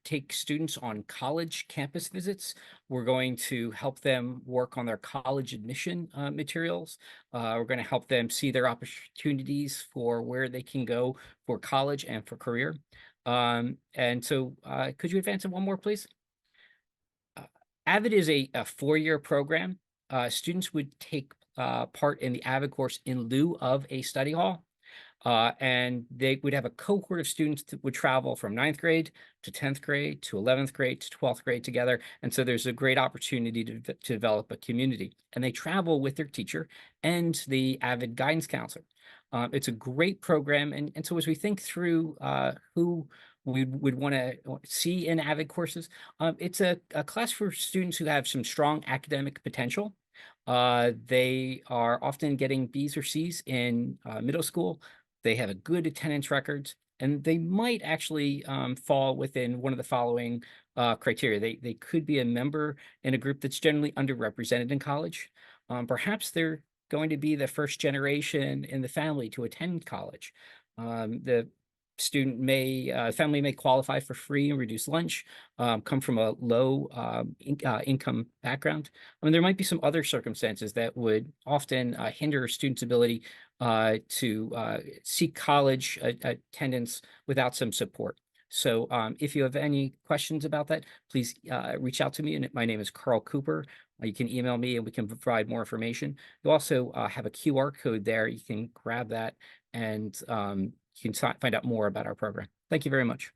take students on college campus visits. We're going to help them work on their college admission materials. We're going to help them see their opportunities for where they can go for college and for career. And so could you advance it one more, please? AVID is a 4-year program. Students would take part in the AVID course in lieu of a study hall. And they would have a cohort of students that would travel from 9th grade to 10th grade to 11th grade to 12th grade together. And so there's a great opportunity to develop a community. And they travel with their teacher and the AVID guidance counselor. It's a great program. And so as we think through who we would want to see in AVID courses, it's a class for students who have some strong academic potential. They are often getting B's or C's in middle school. They have a good attendance records, and they might actually fall within one of the following criteria. They could be a member in a group that's generally underrepresented in college. Perhaps they're going to be the first generation in the family to attend college. The family may qualify for free and reduced lunch, come from a low income background. I mean, there might be some other circumstances that would often hinder a student's ability to seek college attendance without some support. So if you have any questions about that, please reach out to me. And my name is Carl Cooper. You can email me and we can provide more information. You also have a QR code there. You can grab that and you can find out more about our program. Thank you very much.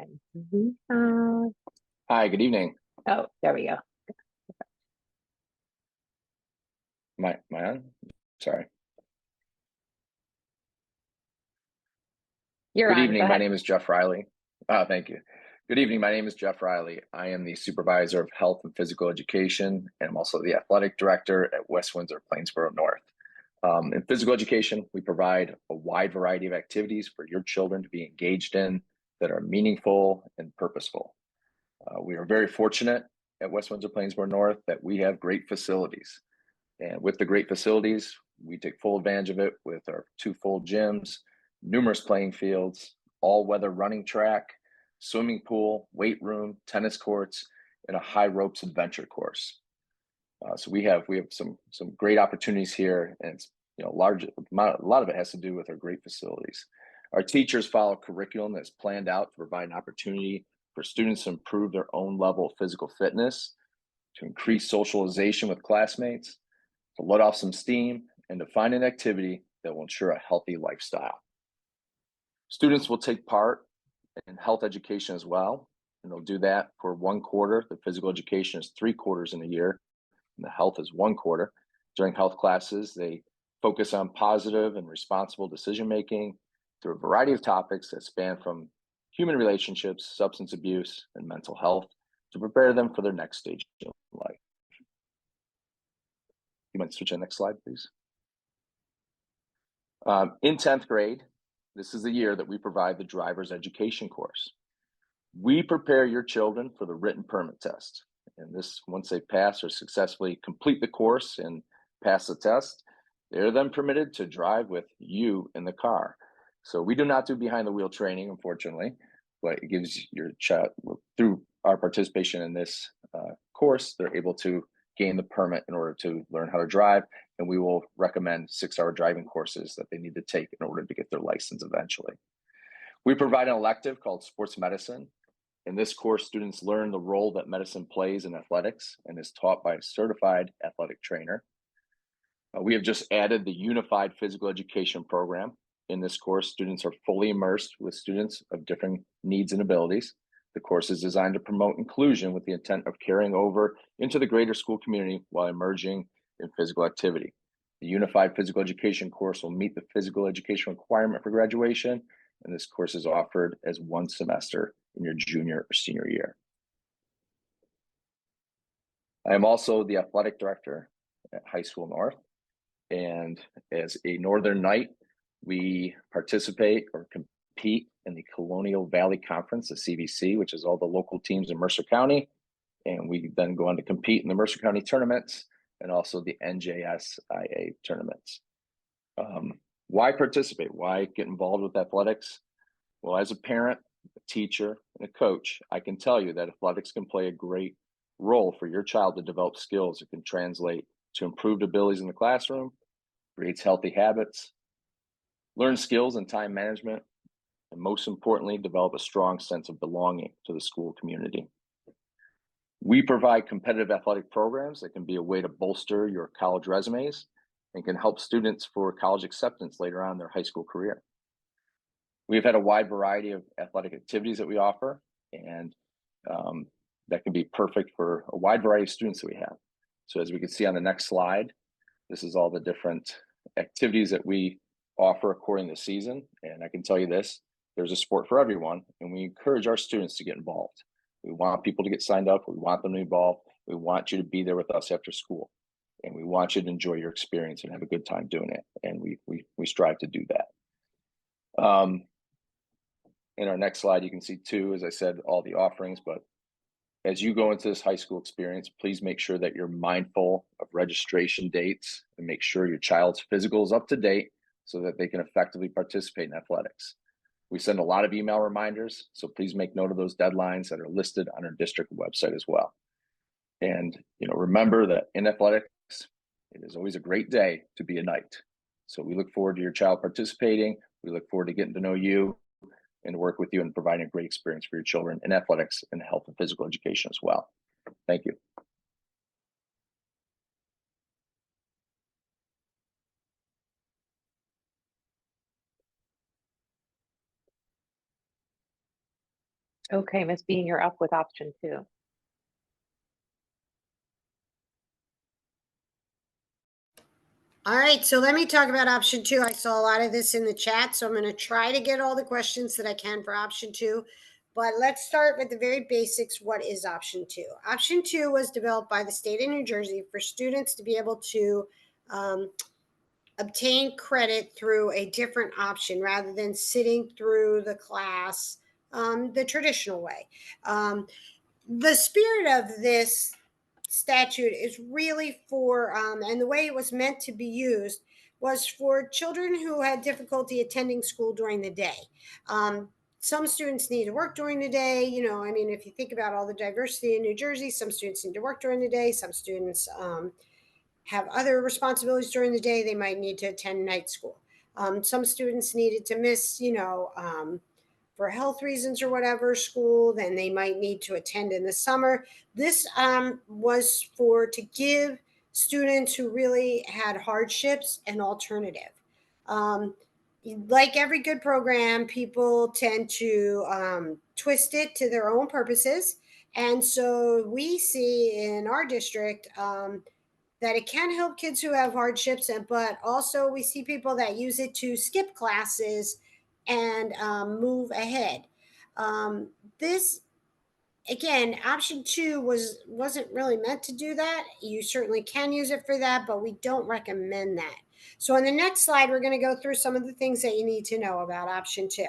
Okay. Hi, good evening. Oh, there we go. Am I on? Sorry. You're Good on. evening. Go My ahead. name is Jeff Riley. Thank you. Good evening. My name is Jeff Riley. I am the supervisor of health and physical education, and I'm also the athletic director at West Windsor-Plainsboro North. In physical education, we provide a wide variety of activities for your children to be engaged in that are meaningful and purposeful. We are very fortunate at West Windsor-Plainsboro North that we have great facilities. And with the great facilities, we take full advantage of it with our 2 full gyms, numerous playing fields, all-weather running track, swimming pool, weight room, tennis courts, and a high ropes adventure course. So we have some great opportunities here, and it's a lot of it has to do with our great facilities. Our teachers follow curriculum that's planned out to provide an opportunity for students to improve their own level of physical fitness, to increase socialization with classmates, to let off some steam, and to find an activity that will ensure a healthy lifestyle. Students will take part in health education as well, and they'll do that for 1 quarter. The physical education is 3 quarters in a year, and the health is 1 quarter. During health classes, they focus on positive and responsible decision-making through a variety of topics that span from human relationships, substance abuse, and mental health to prepare them for their next stage in life. You might switch to the next slide, please. In 10th grade, this is the year that we provide the driver's education course. We prepare your children for the written permit test. And this, once they pass or successfully complete the course and pass the test, they're then permitted to drive with you in the car. So we do not do behind the wheel training, unfortunately, but it gives your child, through our participation in this course, they're able to gain the permit in order to learn how to drive. And we will recommend 6-hour driving courses that they need to take in order to get their license eventually. We provide an elective called sports medicine. In this course, students learn the role that medicine plays in athletics and is taught by a certified athletic trainer. We have just added the unified physical education program. In this course, students are fully immersed with students of different needs and abilities. The course is designed to promote inclusion with the intent of carrying over into the greater school community while emerging in physical activity. The unified physical education course will meet the physical education requirement for graduation, and this course is offered as 1 semester in your junior or senior year. I am also the athletic director at High School North, and as a Northern Knight, we participate or compete in the Colonial Valley Conference, the CVC, which is all the local teams in Mercer County, and we then go on to compete in the Mercer County tournaments and also the NJSIA tournaments. Why participate? Why get involved with athletics? Well, as a parent, a teacher, and a coach, I can tell you that athletics can play a great role for your child to develop skills that can translate to improved abilities in the classroom, creates healthy habits, learn skills in time management, and most importantly, develop a strong sense of belonging to the school community. We provide competitive athletic programs that can be a way to bolster your college resumes and can help students for college acceptance later on in their high school career. We've had a wide variety of athletic activities that we offer, and that can be perfect for a wide variety of students that we have. So as we can see on the next slide, this is all the different activities that we offer according to the season. And I can tell you this, there's a sport for everyone, and we encourage our students to get involved. We want people to get signed up. We want them to be involved. We want you to be there with us after school, and we want you to enjoy your experience and have a good time doing it. And we strive to do that. In our next slide, you can see too, as I said, all the offerings, but as you go into this high school experience, please make sure that you're mindful of registration dates and make sure your child's physical is up to date so that they can effectively participate in athletics. We send a lot of email reminders, so please make note of those deadlines that are listed on our district website as well. And remember that in athletics, it is always a great day to be a Knight. So we look forward to your child participating. We look forward to getting to know you and work with you and providing a great experience for your children in athletics and health and physical education as well. Thank you. Okay, Ms. Bean, you're up with option 2. All right, so let me talk about option 2. I saw a lot of this in the chat, so I'm going to try to get all the questions that I can for option 2. But let's start with the very basics. What is option 2? Option 2 was developed by the state of New Jersey for students to be able to obtain credit through a different option rather than sitting through the class the traditional way. The spirit of this statute is really for, and the way it was meant to be used was for children who had difficulty attending school during the day. some students need to work during the day. You know, I mean, if you think about all the diversity in New Jersey, some students need to work during the day. Some students have other responsibilities during the day. They might need to attend night school. Some students needed to miss, for health reasons or whatever school, then they might need to attend in the summer. This was to give students who really had hardships an alternative. Like every good program, people tend to twist it to their own purposes. And so we see in our district that it can help kids who have hardships, but also we see people that use it to skip classes and move ahead. This again, option 2 wasn't really meant to do that. You certainly can use it for that, but we don't recommend that. So on the next slide, we're going to go through some of the things that you need to know about option 2.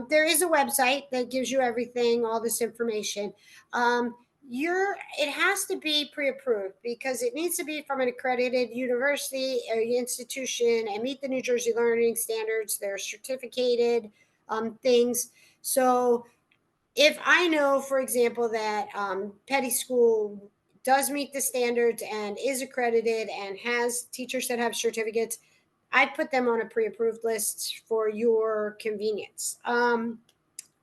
There is a website that gives you everything, all this information. It has to be pre-approved because it needs to be from an accredited university or institution and meet the New Jersey learning standards. They're certificated things. So if I know, for example, that Petty School does meet the standards and is accredited and has teachers that have certificates, I put them on a pre-approved list for your convenience.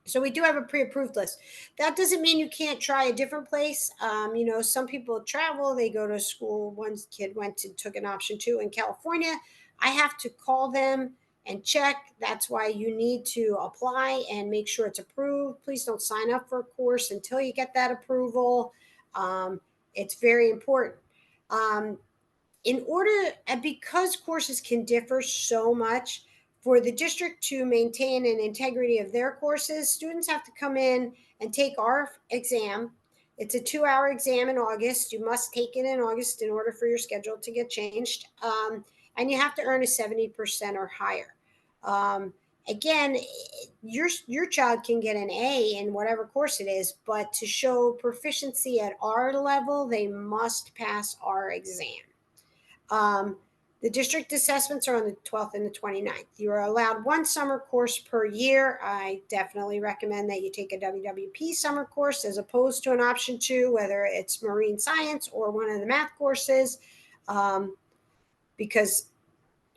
So we do have a pre-approved list. That doesn't mean you can't try a different place. Some people travel, they go to school. One kid took an option 2 in California. I have to call them and check. That's why you need to apply and make sure it's approved. Please don't sign up for a course until you get that approval. It's very important. Because courses can differ so much, for the district to maintain an integrity of their courses, students have to come in and take our exam. It's a 2-hour exam in August. You must take it in August in order for your schedule to get changed. And you have to earn a 70% or higher. Again, your child can get an A in whatever course it is, but to show proficiency at our level, they must pass our exam. The district assessments are on the 12th and the 29th. You are allowed 1 summer course per year. I definitely recommend that you take a WWP summer course as opposed to an option 2, whether it's marine science or one of the math courses. Because,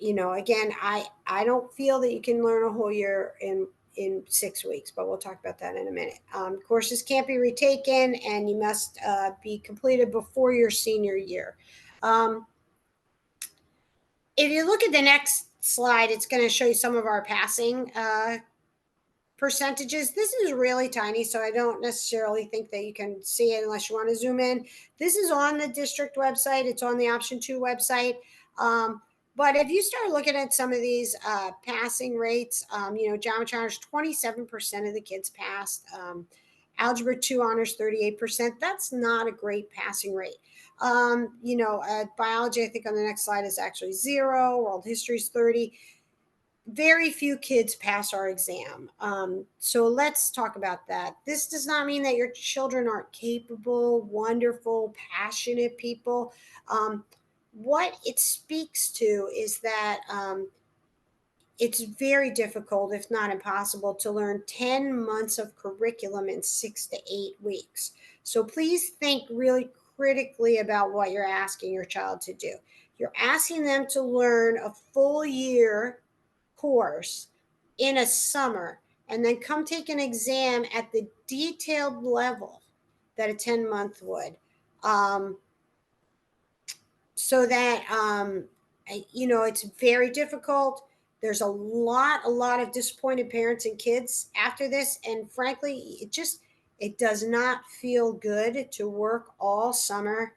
again, I don't feel that you can learn a whole year in 6 weeks, but we'll talk about that in a minute. Courses can't be retaken, and you must be completed before your senior year. If you look at the next slide, it's going to show you some of our passing percentages. This is really tiny, so I don't necessarily think that you can see it unless you want to zoom in. This is on the district website. It's on the option 2 website. But if you start looking at some of these passing rates, geometry honors, 27% of the kids passed. Algebra 2 honors, 38%. That's not a great passing rate. Biology, I think on the next slide is actually 0. World history is 30. Very few kids pass our exam. So let's talk about that. This does not mean that your children aren't capable, wonderful, passionate people. What it speaks to is that it's very difficult, if not impossible, to learn 10 months of curriculum in 6 to 8 weeks. So please think really critically about what you're asking your child to do. You're asking them to learn a full year course in a summer and then come take an exam at the detailed level that a 10-month would. So that, it's very difficult. There's a lot of disappointed parents and kids after this. And frankly, it does not feel good to work all summer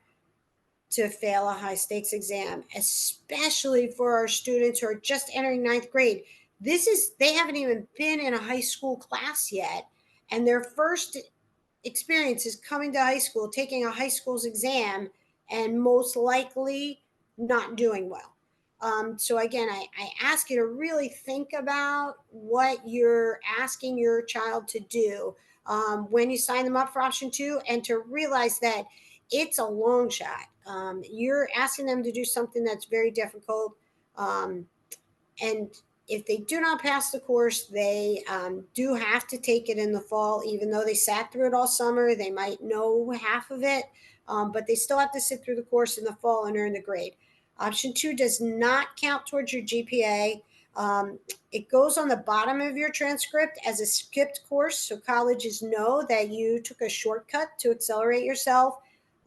to fail a high stakes exam, especially for our students who are just entering 9th grade. They haven't even been in a high school class yet. And their first experience is coming to high school, taking a high school's exam, and most likely not doing well. So again, I ask you to really think about what you're asking your child to do when you sign them up for option 2, and to realize that it's a long shot. You're asking them to do something that's very difficult. And If they do not pass the course, they do have to take it in the fall, even though they sat through it all summer. They might know half of it, but they still have to sit through the course in the fall and earn the grade. Option 2 does not count towards your GPA. It goes on the bottom of your transcript as a skipped course, so colleges know that you took a shortcut to accelerate yourself.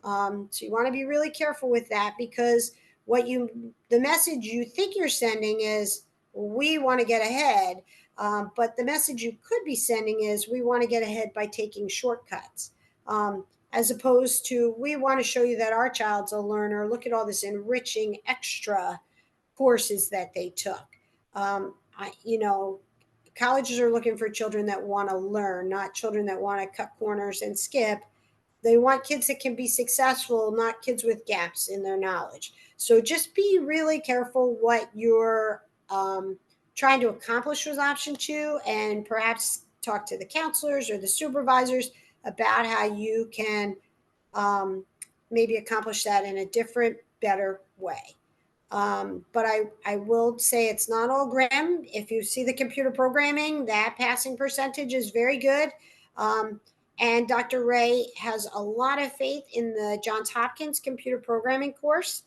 So you want to be really careful with that, because the message you think you're sending is, we want to get ahead. But the message you could be sending is, we want to get ahead by taking shortcuts. As opposed to, we want to show you that our child's a learner. Look at all this enriching extra courses that they took. Colleges are looking for children that want to learn, not children that want to cut corners and skip. They want kids that can be successful, not kids with gaps in their knowledge. So just be really careful what you're trying to accomplish with option 2, and perhaps talk to the counselors or the supervisors about how you can maybe accomplish that in a different, better way. But I will say it's not all grim. If you see the computer programming, that passing percentage is very good. And Dr. Ray has a lot of faith in the Johns Hopkins computer programming course.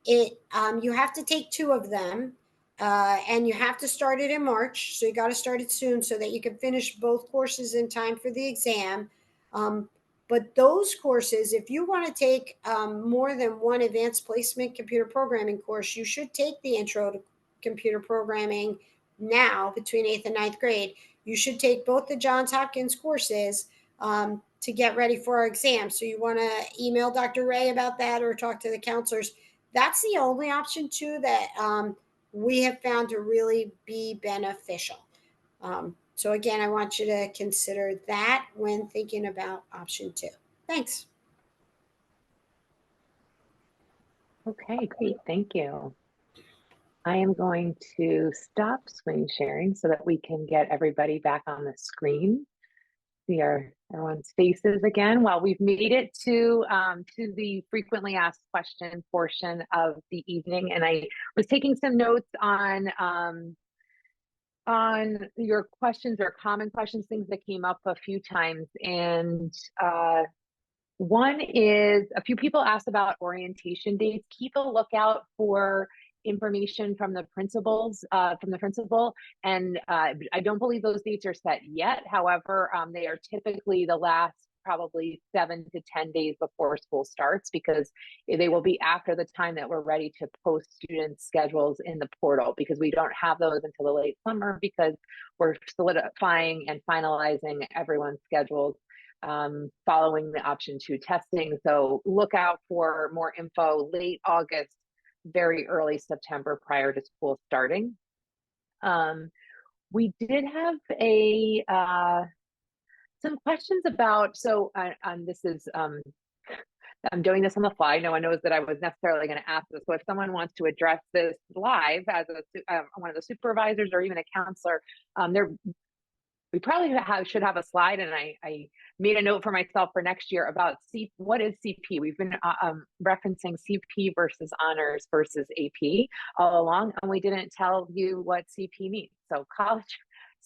You have to take 2 of them, and you have to start it in March. So you got to start it soon so that you can finish both courses in time for the exam. But those courses, if you want to take more than one advanced placement computer programming course, you should take the intro to computer programming now between 8th and 9th grade. You should take both the Johns Hopkins courses to get ready for our exam. So you want to email Dr. Ray about that, or talk to the counselors. That's the only option 2 that we have found to really be beneficial. So again, I want you to consider that when thinking about option 2. Thanks. Okay, great. Thank you. I am going to stop screen sharing so that we can get everybody back on the screen. See everyone's faces again. Well, we've made it to the frequently asked question portion of the evening, and I was taking some notes on your questions or common questions, things that came up a few times. And one is, a few people asked about orientation dates. Keep a lookout for information from the principal. And I don't believe those dates are set yet. However, they are typically the last probably 7 to 10 days before school starts, because they will be after the time that we're ready to post students' schedules in the portal, because we don't have those until the late summer, because we're solidifying and finalizing everyone's schedules following the option 2 testing. So look out for more info late August, very early September, prior to school starting. We did have some questions about, so this is, I'm doing this on the fly. No one knows that I was necessarily going to ask this. So if someone wants to address this live as one of the supervisors or even a counselor, we probably should have a slide, and I made a note for myself for next year about what is CP. We've been referencing CP versus honors versus AP all along, and we didn't tell you what CP means. So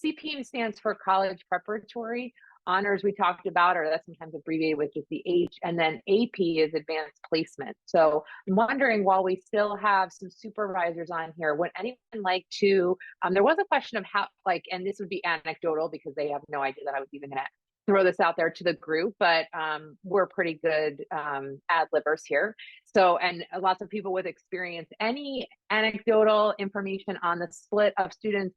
CP stands for college preparatory. Honors we talked about, or that's sometimes abbreviated with just the H, and then AP is advanced placement. So I'm wondering, while we still have some supervisors on here, would anyone like to, there was a question of how, and this would be anecdotal because they have no idea that I was even gonna throw this out there to the group, but we're pretty good ad-libbers here. So, and lots of people with experience, any anecdotal information on the split of students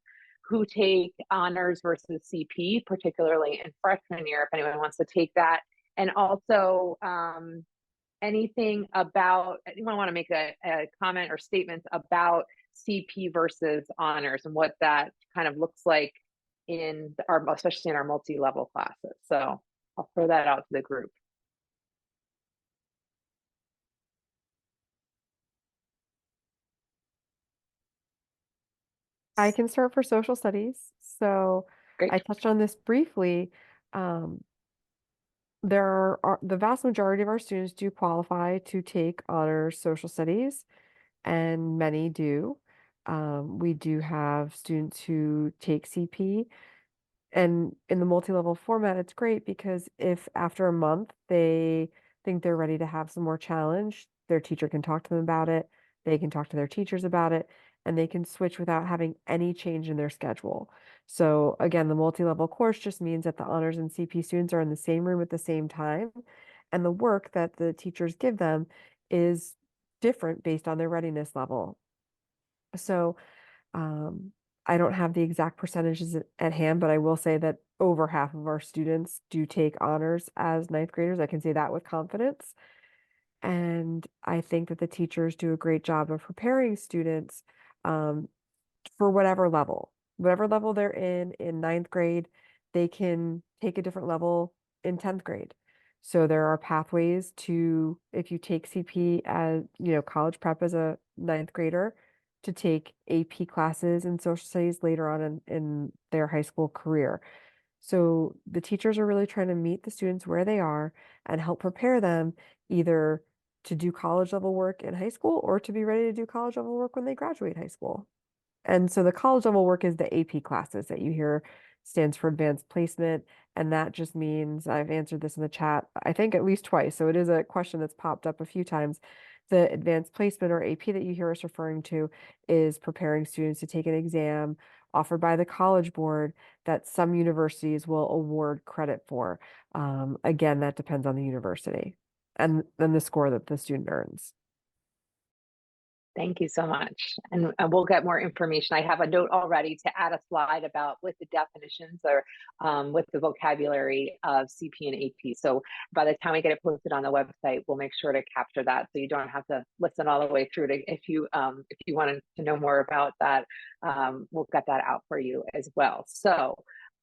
who take honors versus CP, particularly in freshman year, if anyone wants to take that. And also anything about, anyone want to make a comment or statements about CP versus honors and what that kind of looks like especially in our multi-level classes. So I'll throw that out to the group. I can start for social studies. So Great. I touched on this briefly. The vast majority of our students do qualify to take honors social studies, and many do. We do have students who take CP, and in the multi-level format, it's great because if after a month they think they're ready to have some more challenge, their teacher can talk to them about it, they can talk to their teachers about it, and they can switch without having any change in their schedule. So again, the multi-level course just means that the honors and CP students are in the same room at the same time, and the work that the teachers give them is different based on their readiness level. So um, I don't have the exact percentages at hand, but I will say that over half of our students do take honors as ninth graders. I can say that with confidence. And I think that the teachers do a great job of preparing students um, for whatever level they're in ninth grade, they can take a different level in 10th grade. So there are pathways to, if you take CP as, college prep as a ninth grader, to take AP classes in social studies later on in their high school career. So the teachers are really trying to meet the students where they are and help prepare them either to do college level work in high school or to be ready to do college level work when they graduate high school. And so the college level work is the AP classes that you hear stands for advanced placement. And that just means, I've answered this in the chat, I think at least twice. So it is a question that's popped up a few times. The advanced placement or AP that you hear us referring to is preparing students to take an exam offered by the College Board that some universities will award credit for. Again, that depends on the university and then the score that the student earns. Thank you so much. And we'll get more information. I have a note already to add a slide about with the definitions or with the vocabulary of CP and AP. So by the time we get it posted on the website, we'll make sure to capture that so you don't have to listen all the way through to if you wanted to know more about that, we'll get that out for you as well. So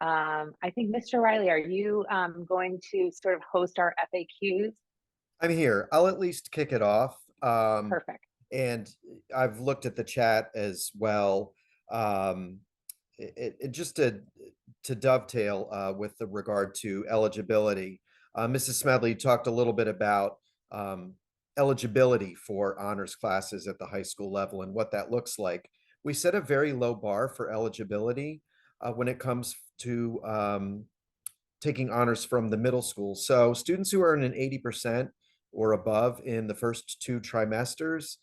I think Mr. Riley, are you going to sort of host our FAQs? I'm here. I'll at least kick it off. Perfect. And I've looked at the chat as well. Just to dovetail with the regard to eligibility, Mrs. Smedley talked a little bit about eligibility for honors classes at the high school level and what that looks like. We set a very low bar for eligibility when it comes to taking honors from the middle school. So students who earn an 80% or above in the first 2 trimesters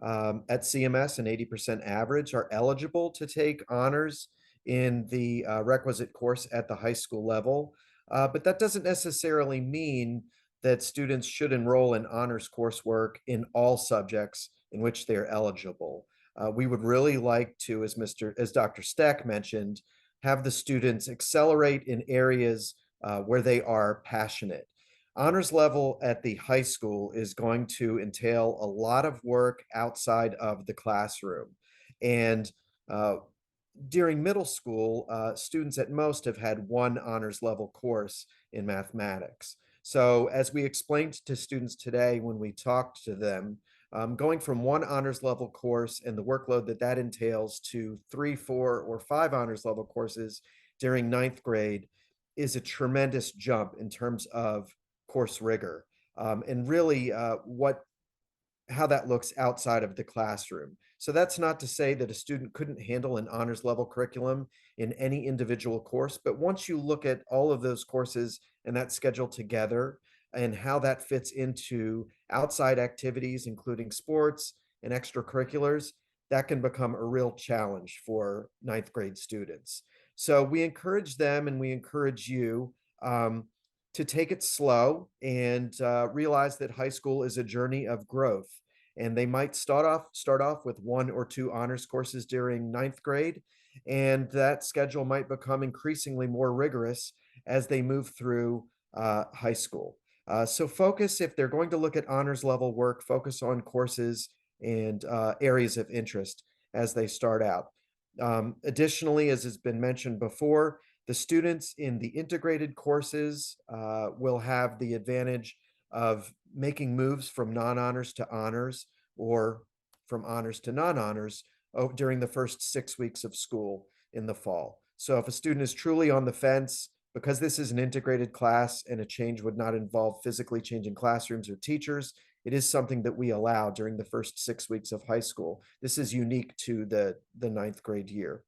at CMS, an 80% average, are eligible to take honors in the requisite course at the high school level. But that doesn't necessarily mean that students should enroll in honors coursework in all subjects in which they're eligible. We would really like to, as Dr. Steck mentioned, have the students accelerate in areas where they are passionate. Honors level at the high school is going to entail a lot of work outside of the classroom. And during middle school, students at most have had 1 honors level course in mathematics. So as we explained to students today when we talked to them, going from 1 honors level course and the workload that entails to 3, 4, or 5 honors level courses during 9th grade is a tremendous jump in terms of course rigor, and really how that looks outside of the classroom. So that's not to say that a student couldn't handle an honors level curriculum in any individual course, but once you look at all of those courses and that schedule together and how that fits into outside activities, including sports and extracurriculars, that can become a real challenge for 9th grade students. So we encourage them and we encourage you to take it slow and realize that high school is a journey of growth. And they might start off with 1 or 2 honors courses during 9th grade, and that schedule might become increasingly more rigorous as they move through high school. So focus, if they're going to look at honors level work, focus on courses and areas of interest as they start out. Additionally, as has been mentioned before, the students in the integrated courses will have the advantage of making moves from non-honors to honors or from honors to non-honors during the first 6 weeks of school in the fall. So if a student is truly on the fence, because this is an integrated class and a change would not involve physically changing classrooms or teachers, It is something that we allow during the first 6 weeks of high school. This is unique to the ninth grade year.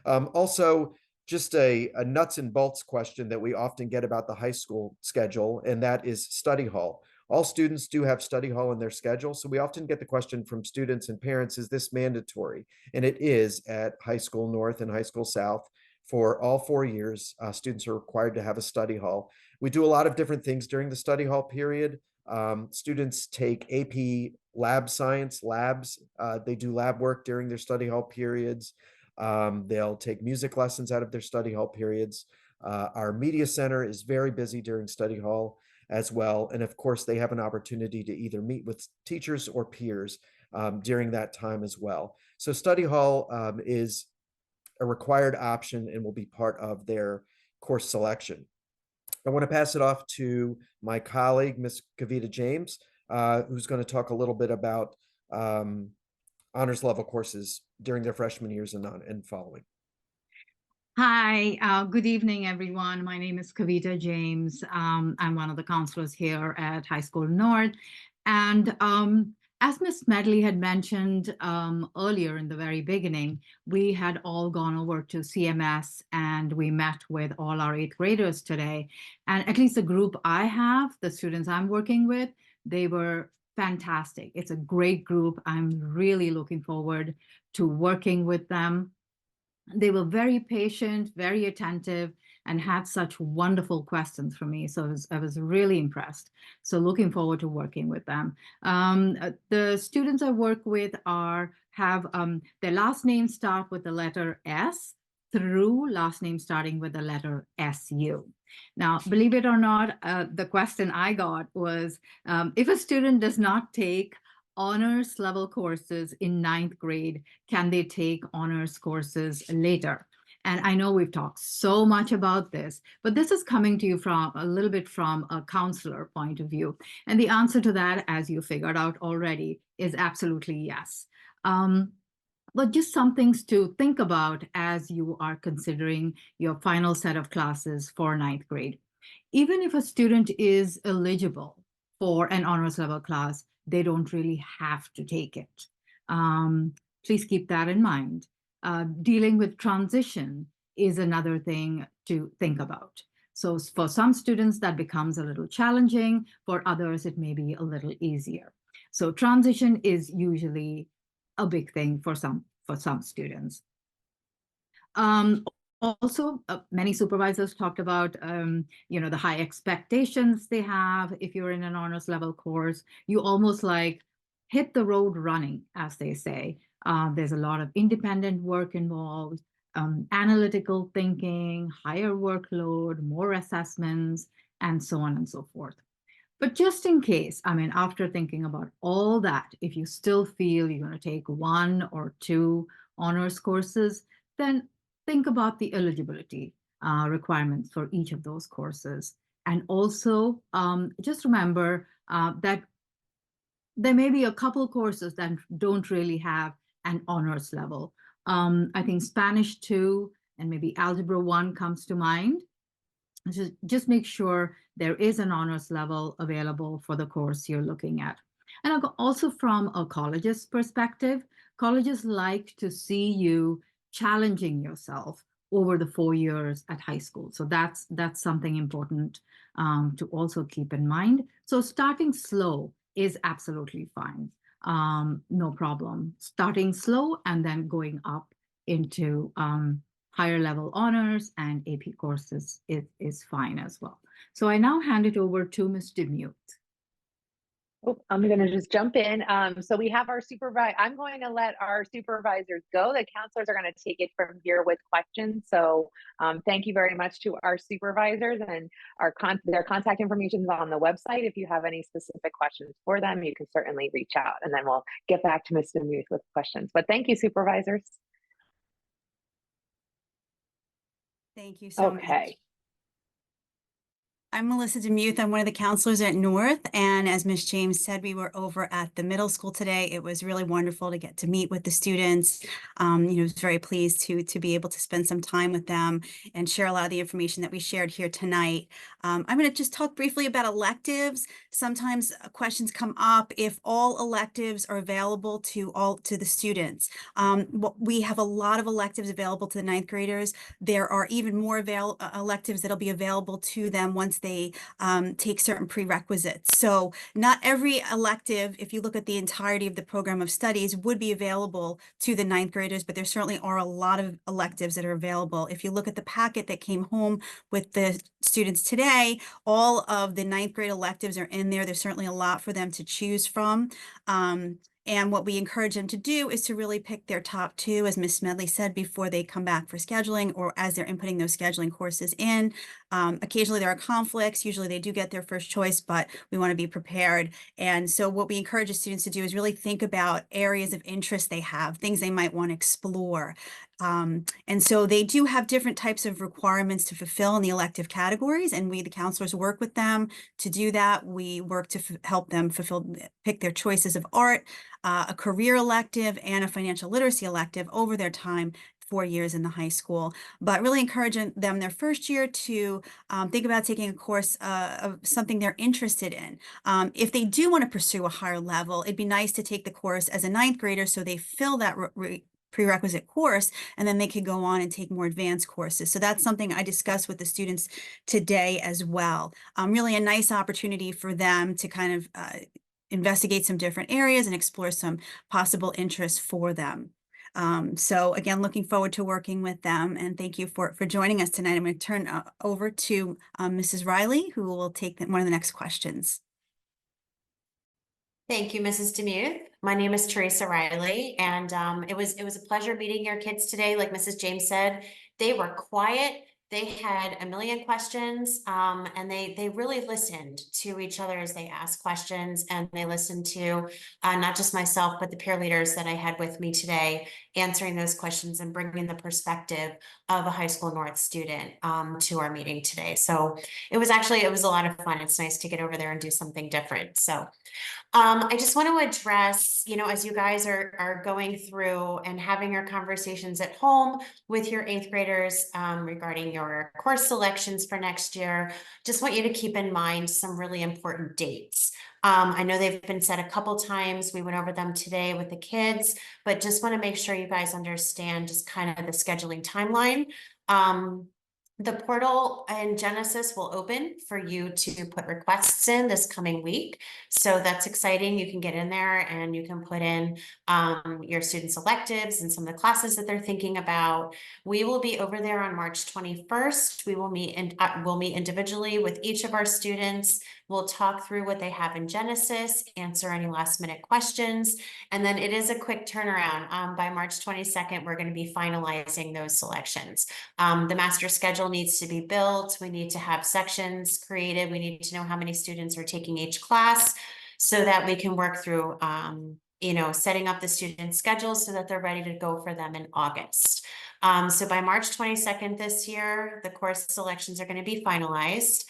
Also, just a nuts and bolts question that we often get about the high school schedule, and that is study hall. All students do have study hall in their schedule, so we often get the question from students and parents, is this mandatory? And it is at High School North and High School South. For all 4 years, students are required to have a study hall. We do a lot of different things during the study hall period. Students take AP lab science labs. They do lab work during their study hall periods. They'll take music lessons out of their study hall periods. Our media center is very busy during study hall as well. And of course, they have an opportunity to either meet with teachers or peers during that time as well. So study hall is a required option and will be part of their course selection. I want to pass it off to my colleague, Ms. Kavita James, who's going to talk a little bit about honors level courses during their freshman years and following. Hi, good evening, everyone. My name is Kavita James. I'm one of the counselors here at High School North. And as Ms. Medley had mentioned earlier in the very beginning, we had all gone over to CMS and we met with all our 8th graders today. And at least the group I have, the students I'm working with, they were fantastic. It's a great group. I'm really looking forward to working with them. They were very patient, very attentive, and had such wonderful questions for me. So I was really impressed. So looking forward to working with them. The students I work with have their last names start with the letter S through last name starting with the letter SU. Now, believe it or not, the question I got was, if a student does not take honors level courses in 9th grade, can they take honors courses later? And I know we've talked so much about this, but this is coming to you from a little bit from a counselor point of view. And the answer to that, as you figured out already, is absolutely yes. But just some things to think about as you are considering your final set of classes for 9th grade. Even if a student is eligible for an honors level class, they don't really have to take it. Please keep that in mind. Dealing with transition is another thing to think about. So for some students, that becomes a little challenging. For others, it may be a little easier. So transition is usually a big thing for some students. Also, many supervisors talked about, the high expectations they have. If you're in an honors level course, you almost like hit the road running, as they say. There's a lot of independent work involved, analytical thinking, higher workload, more assessments, and so on and so forth. But just in case, after thinking about all that, if you still feel you're going to take 1 or 2 honors courses, then think about the eligibility requirements for each of those courses. And also, just remember that there may be a couple courses that don't really have an honors level. I think Spanish 2 and maybe Algebra 1 comes to mind. Just make sure there is an honors level available for the course you're looking at. And also from a college's perspective, colleges like to see you challenging yourself over the 4 years at high school. So that's something important to also keep in mind. So starting slow is absolutely fine. No problem. Starting slow and then going up into higher level honors and AP courses is fine as well. So I now hand it over to Mr. Mute. Oh, I'm going to just jump in. So we have our supervisor. I'm going to let our supervisors go. The counselors are going to take it from here with questions. So thank you very much to our supervisors, and their contact information is on the website. If you have any specific questions for them, you can certainly reach out, and then we'll get back to Mr. Muth with questions. But thank you, supervisors. Thank you so much. I'm Melissa Demuth. I'm one of the counselors at North. And as Ms. James said, we were over at the middle school today. It was really wonderful to get to meet with the students. I was very pleased to be able to spend some time with them and share a lot of the information that we shared here tonight. I'm going to just talk briefly about electives. Sometimes questions come up if all electives are available to the students. We have a lot of electives available to the ninth graders. There are even more electives that'll be available to them once they take certain prerequisites. So not every elective, if you look at the entirety of the program of studies, would be available to the ninth graders, but there certainly are a lot of electives that are available. If you look at the packet that came home with the students today, all of the ninth grade electives are in there. There's certainly a lot for them to choose from. And what we encourage them to do is to really pick their top two, as Ms. Smedley said, before they come back for scheduling or as they're inputting those scheduling courses in. Occasionally there are conflicts. Usually they do get their first choice, but we want to be prepared. And so what we encourage the students to do is really think about areas of interest they have, things they might want to explore. And so they do have different types of requirements to fulfill in the elective categories, and we, the counselors, work with them to do that. We work to help them pick their choices of art, a career elective, and a financial literacy elective over their time 4 years in the high school, but really encouraging them their first year to think about taking a course of something they're interested in. If they do want to pursue a higher level, it'd be nice to take the course as a ninth grader so they fill that prerequisite course, and then they could go on and take more advanced courses. So that's something I discussed with the students today as well. Really a nice opportunity for them to kind of investigate some different areas and explore some possible interests for them. So again, looking forward to working with them, and thank you for joining us tonight. I'm going to turn over to Mrs. Riley, who will take one of the next questions. Thank you, Mrs. Demuth. My name is Teresa Riley, and it was a pleasure meeting your kids today. Like Mrs. James said, they were quiet. They had a million questions, and they really listened to each other as they asked questions, and they listened to not just myself, but the peer leaders that I had with me today, answering those questions and bringing the perspective of a high school North student to our meeting today. So it was a lot of fun. It's nice to get over there and do something different. So I just want to address, as you guys are going through and having your conversations at home with your eighth graders regarding your course selections for next year, just want you to keep in mind some really important dates. I know they've been said a couple times. We went over them today with the kids, but just want to make sure you guys understand just kind of the scheduling timeline. The portal in Genesis will open for you to put requests in this coming week. So that's exciting. You can get in there and you can put in your students' electives and some of the classes that they're thinking about. We will be over there on March 21st. We will meet we'll meet individually with each of our students. We'll talk through what they have in Genesis, answer any last minute questions. And then it is a quick turnaround. By March 22nd, we're going to be finalizing those selections. The master schedule needs to be built. We need to have sections created. We need to know how many students are taking each class so that we can work through, setting up the student schedules so that they're ready to go for them in August. So by March 22nd this year, the course selections are going to be finalized.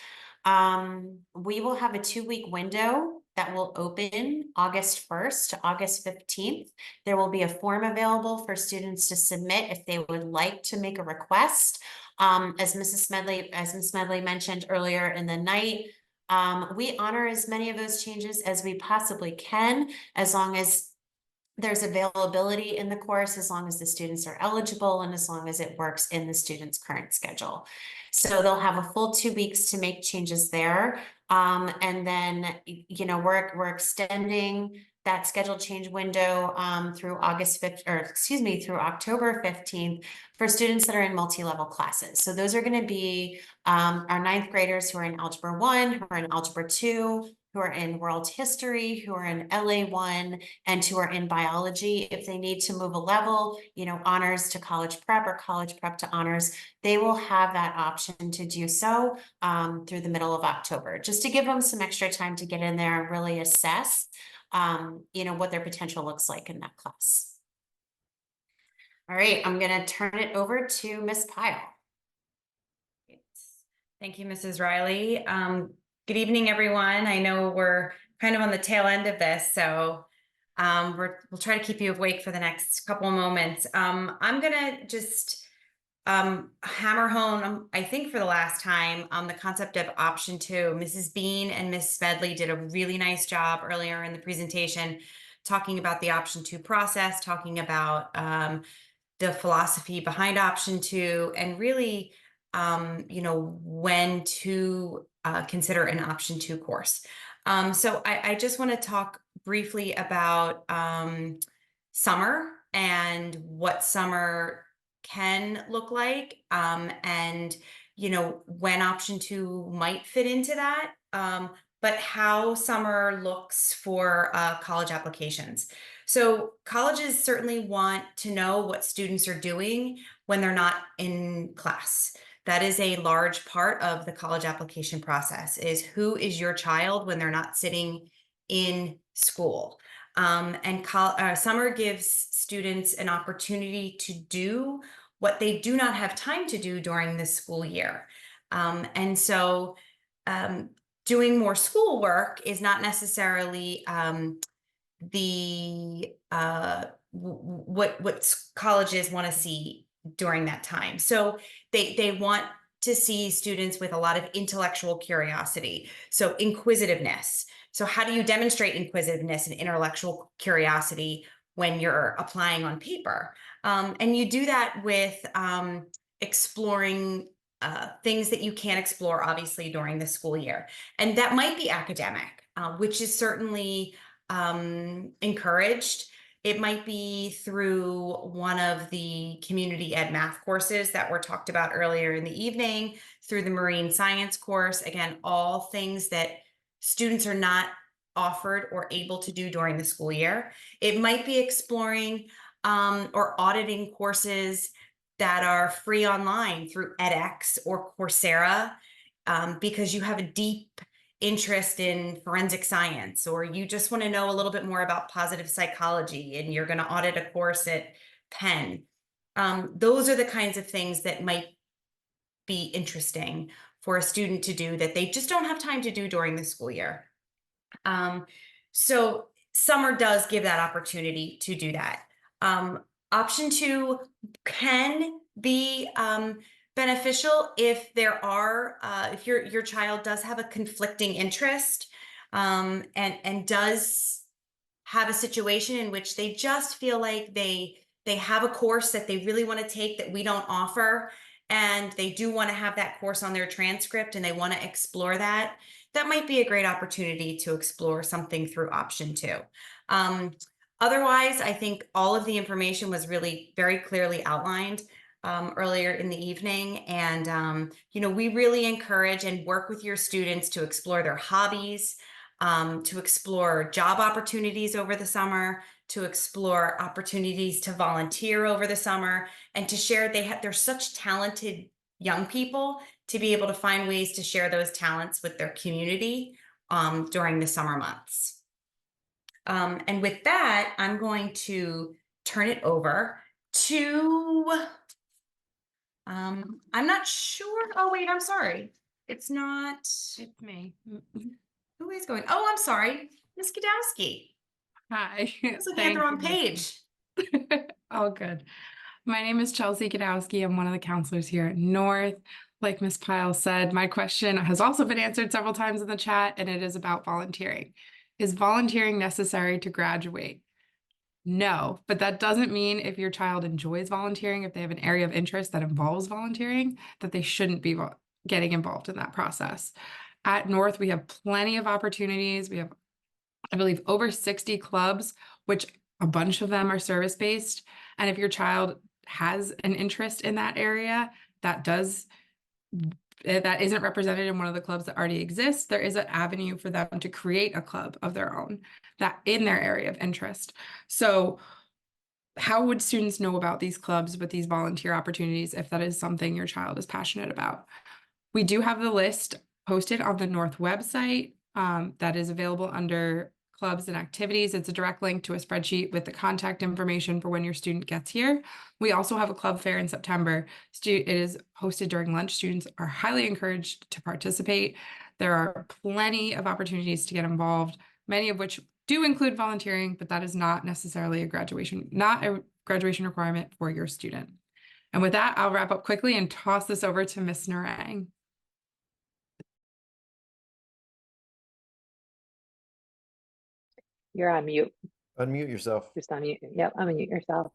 We will have a 2-week window that will open August 1st to August 15th. There will be a form available for students to submit if they would like to make a request. As Ms. Smedley mentioned earlier in the night, we honor as many of those changes as we possibly can, as long as there's availability in the course, as long as the students are eligible, and as long as it works in the student's current schedule. So they'll have a full 2 weeks to make changes there. And then, we're extending that schedule change window through through October 15th for students that are in multi-level classes. So those are going to be our ninth graders who are in Algebra 1, who are in Algebra 2, who are in World History, who are in LA1, and who are in Biology. If they need to move a level, honors to college prep or college prep to honors, they will have that option to do so through the middle of October, just to give them some extra time to get in there and really assess, what their potential looks like in that class. All right, I'm going to turn it over to Ms. Pyle. Thank you, Mrs. Riley. Good evening, everyone. I know we're kind of on the tail end of this, so we'll try to keep you awake for the next couple of moments. I'm gonna just hammer home, I think for the last time, on the concept of option 2. Mrs. Bean and Miss Smedley did a really nice job earlier in the presentation talking about the option 2 process, talking about the philosophy behind option 2, and really when to consider an option 2 course. So I just want to talk briefly about summer and what summer can look like, and when option 2 might fit into that, but how summer looks for college applications. So colleges certainly want to know what students are doing when they're not in class. That is a large part of the college application process, is who is your child when they're not sitting in school. And summer gives students an opportunity to do what they do not have time to do during the school year. And so doing more schoolwork is not necessarily what colleges want to see during that time. So they want to see students with a lot of intellectual curiosity. So inquisitiveness. So how do you demonstrate inquisitiveness and intellectual curiosity when you're applying on paper? And you do that with exploring things that you can't explore, obviously, during the school year. And that might be academic, which is certainly encouraged. It might be through one of the community ed math courses that were talked about earlier in the evening, through the marine science course. Again, all things that students are not offered or able to do during the school year. It might be exploring or auditing courses that are free online through edX or Coursera, because you have a deep interest in forensic science, or you just want to know a little bit more about positive psychology and you're going to audit a course at Penn. Those are the kinds of things that might be interesting for a student to do that they just don't have time to do during the school year. So summer does give that opportunity to do that. Option 2 can be beneficial if there are, if your child does have a conflicting interest, and does have a situation in which they just feel like they have a course that they really want to take that we don't offer, and they do want to have that course on their transcript and they want to explore that. That might be a great opportunity to explore something through option 2. Otherwise, I think all of the information was really very clearly outlined earlier in the evening. And, we really encourage and work with your students to explore their hobbies, to explore job opportunities over the summer, to explore opportunities to volunteer over the summer, and to share. They're such talented young people, to be able to find ways to share those talents with their community during the summer months. And with that, I'm going to turn it over to, I'm not sure. Oh, wait, I'm sorry. It's not. It's me. Who is going? Oh, I'm sorry. Ms. Gadowski. Hi. I was looking at the wrong page. All good. My name is Chelsea Gadowski. I'm one of the counselors here at North. Like Ms. Pyle said, my question has also been answered several times in the chat, and it is about volunteering. Is volunteering necessary to graduate? No, but that doesn't mean if your child enjoys volunteering, if they have an area of interest that involves volunteering, that they shouldn't be getting involved in that process. At North, we have plenty of opportunities. We have, I believe, over 60 clubs, which a bunch of them are service-based. And if your child has an interest in that area, that isn't represented in one of the clubs that already exists, there is an avenue for them to create a club of their own that in their area of interest. So how would students know about these clubs with these volunteer opportunities if that is something your child is passionate about? We do have the list posted on the North website that is available under clubs, and activities. It's a direct link to a spreadsheet with the contact information for when your student gets here. We also have a club fair in September. It is hosted during lunch. Students are highly encouraged to participate. There are plenty of opportunities to get involved, many of which do include volunteering, but that is not necessarily a graduation requirement for your student. And with that, I'll wrap up quickly and toss this over to Ms. Narang. You're on mute. Unmute yourself. Just unmute. Yep, unmute yourself.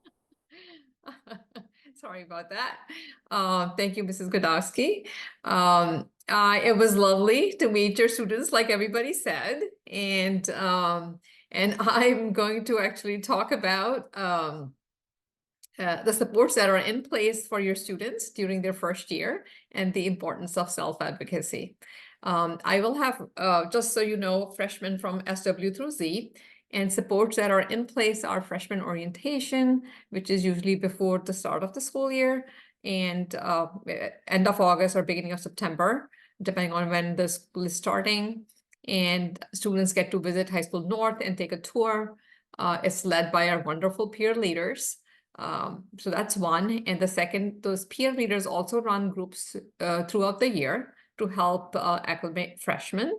Sorry about that. Thank you, Mrs. Godowski. It was lovely to meet your students, like everybody said, and I'm going to actually talk about the supports that are in place for your students during their first year and the importance of self-advocacy. I will have, just so you know, freshmen from SW through Z, and supports that are in place are freshman orientation, which is usually before the start of the school year, and end of August or beginning of September, depending on when the school is starting. And students get to visit High School North and take a tour. It's led by our wonderful peer leaders. So that's one. And the second, those peer leaders also run groups throughout the year to help acclimate freshmen.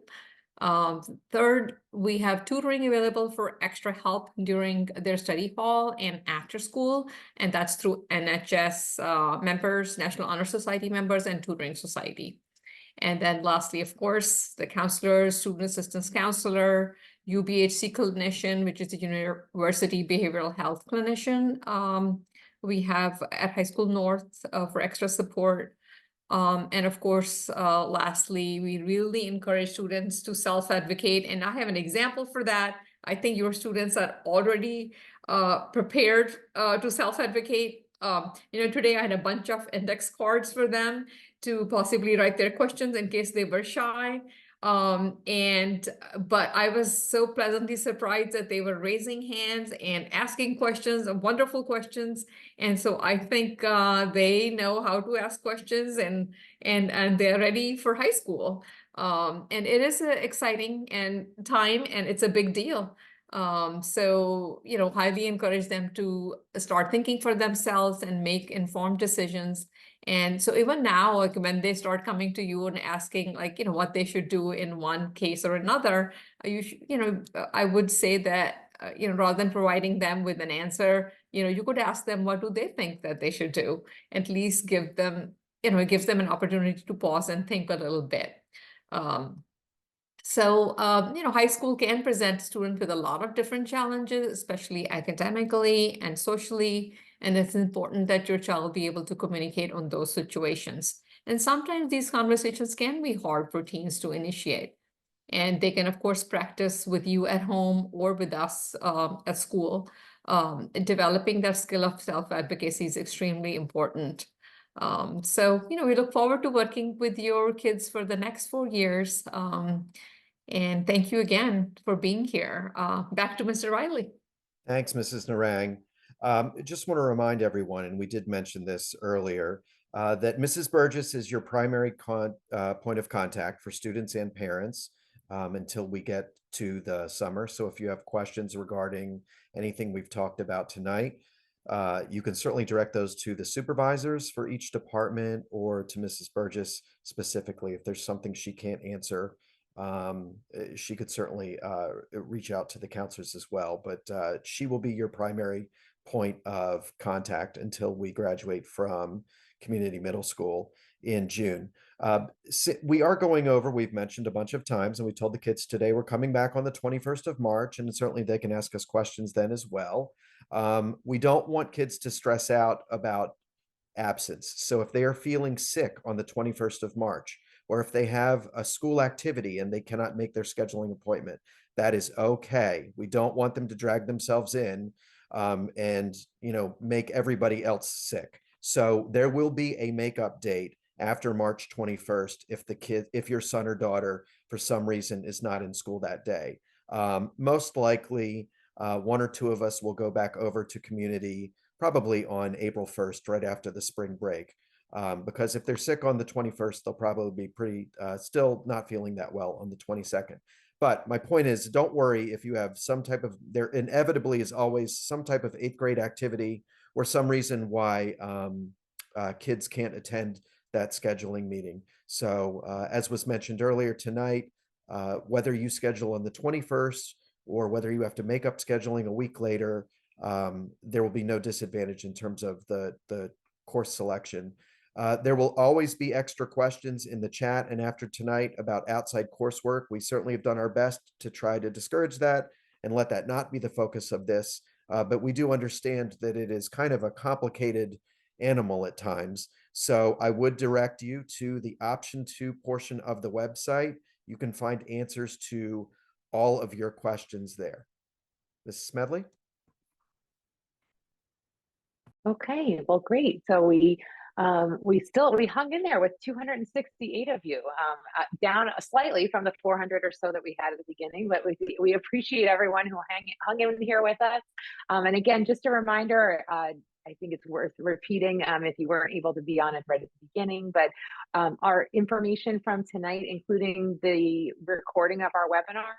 Third, we have tutoring available for extra help during their study hall and after school, and that's through NHS members, National Honor Society members, and Tutoring Society. And then lastly, of course, the counselor, student assistance counselor, UBHC clinician, which is the University Behavioral Health Clinician. We have at High School North for extra support. And of course, lastly, we really encourage students to self-advocate. And I have an example for that. I think your students are already prepared to self-advocate. Today I had a bunch of index cards for them to possibly write their questions in case they were shy. But I was so pleasantly surprised that they were raising hands and asking questions, wonderful questions. And so I think they know how to ask questions and they're ready for high school. And it is an exciting time, and it's a big deal. So, highly encourage them to start thinking for themselves and make informed decisions. And so even now, like when they start coming to you and asking, like, what they should do in one case or another, I would say that, rather than providing them with an answer, you could ask them, what do they think that they should do? At least give them, it gives them an opportunity to pause and think a little bit. High school can present students with a lot of different challenges, especially academically and socially. And it's important that your child be able to communicate on those situations. And sometimes these conversations can be hard for teens to initiate. And they can, of course, practice with you at home or with us at school. Developing that skill of self-advocacy is extremely important. We look forward to working with your kids for the next 4 years. And thank you again for being here. Back to Mr. Riley. Thanks, Mrs. Narang. Just want to remind everyone, and we did mention this earlier, that Mrs. Burgess is your primary point of contact for students and parents until we get to the summer. So if you have questions regarding anything we've talked about tonight, you can certainly direct those to the supervisors for each department or to Mrs. Burgess specifically. If there's something she can't answer, she could certainly reach out to the counselors as well, but she will be your primary point of contact until we graduate from community middle school in June. We are going over, we've mentioned a bunch of times, and we told the kids today we're coming back on the 21st of March, and certainly they can ask us questions then as well. We don't want kids to stress out about absence. So if they are feeling sick on the 21st of March, or if they have a school activity and they cannot make their scheduling appointment, that is okay. We don't want them to drag themselves in and make everybody else sick. So there will be a makeup date after March 21st if your son or daughter for some reason is not in school that day. Most likely, one or two of us will go back over to community probably on April 1st, right after the spring break. Because if they're sick on the 21st, they'll probably be still not feeling that well on the 22nd. But my point is, don't worry if you have some type of, there inevitably is always some type of 8th grade activity or some reason why kids can't attend that scheduling meeting. So as was mentioned earlier tonight, whether you schedule on the 21st or whether you have to make up scheduling a week later, there will be no disadvantage in terms of the course selection. There will always be extra questions in the chat and after tonight about outside coursework. We certainly have done our best to try to discourage that and let that not be the focus of this. But we do understand that it is kind of a complicated animal at times. So I would direct you to the option 2 portion of the website. You can find answers to all of your questions there. Mrs. Smedley? Okay, well, great. So we hung in there with 268 of you, down slightly from the 400 or so that we had at the beginning, but we appreciate everyone who hung in here with us. And again, just a reminder, I think it's worth repeating if you weren't able to be on it right at the beginning, but our information from tonight, including the recording of our webinar,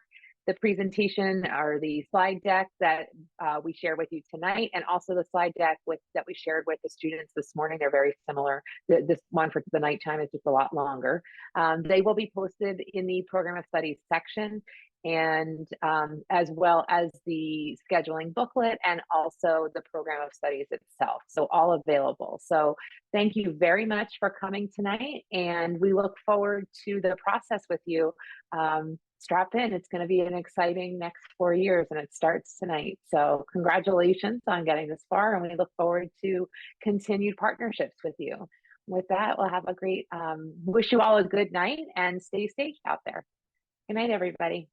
the presentation or the slide deck that we share with you tonight, and also the slide deck that we shared with the students this morning. They're very similar. This one for the nighttime is just a lot longer. They will be posted in the Program of Studies section, and as well as the scheduling booklet and also the Program of Studies itself. So all available. So thank you very much for coming tonight, and we look forward to the process with you. Strap in. It's going to be an exciting next 4 years, and it starts tonight. So congratulations on getting this far, and we look forward to continued partnerships with you. With that, we'll have a great, wish you all a good night and stay safe out there. Good night, everybody.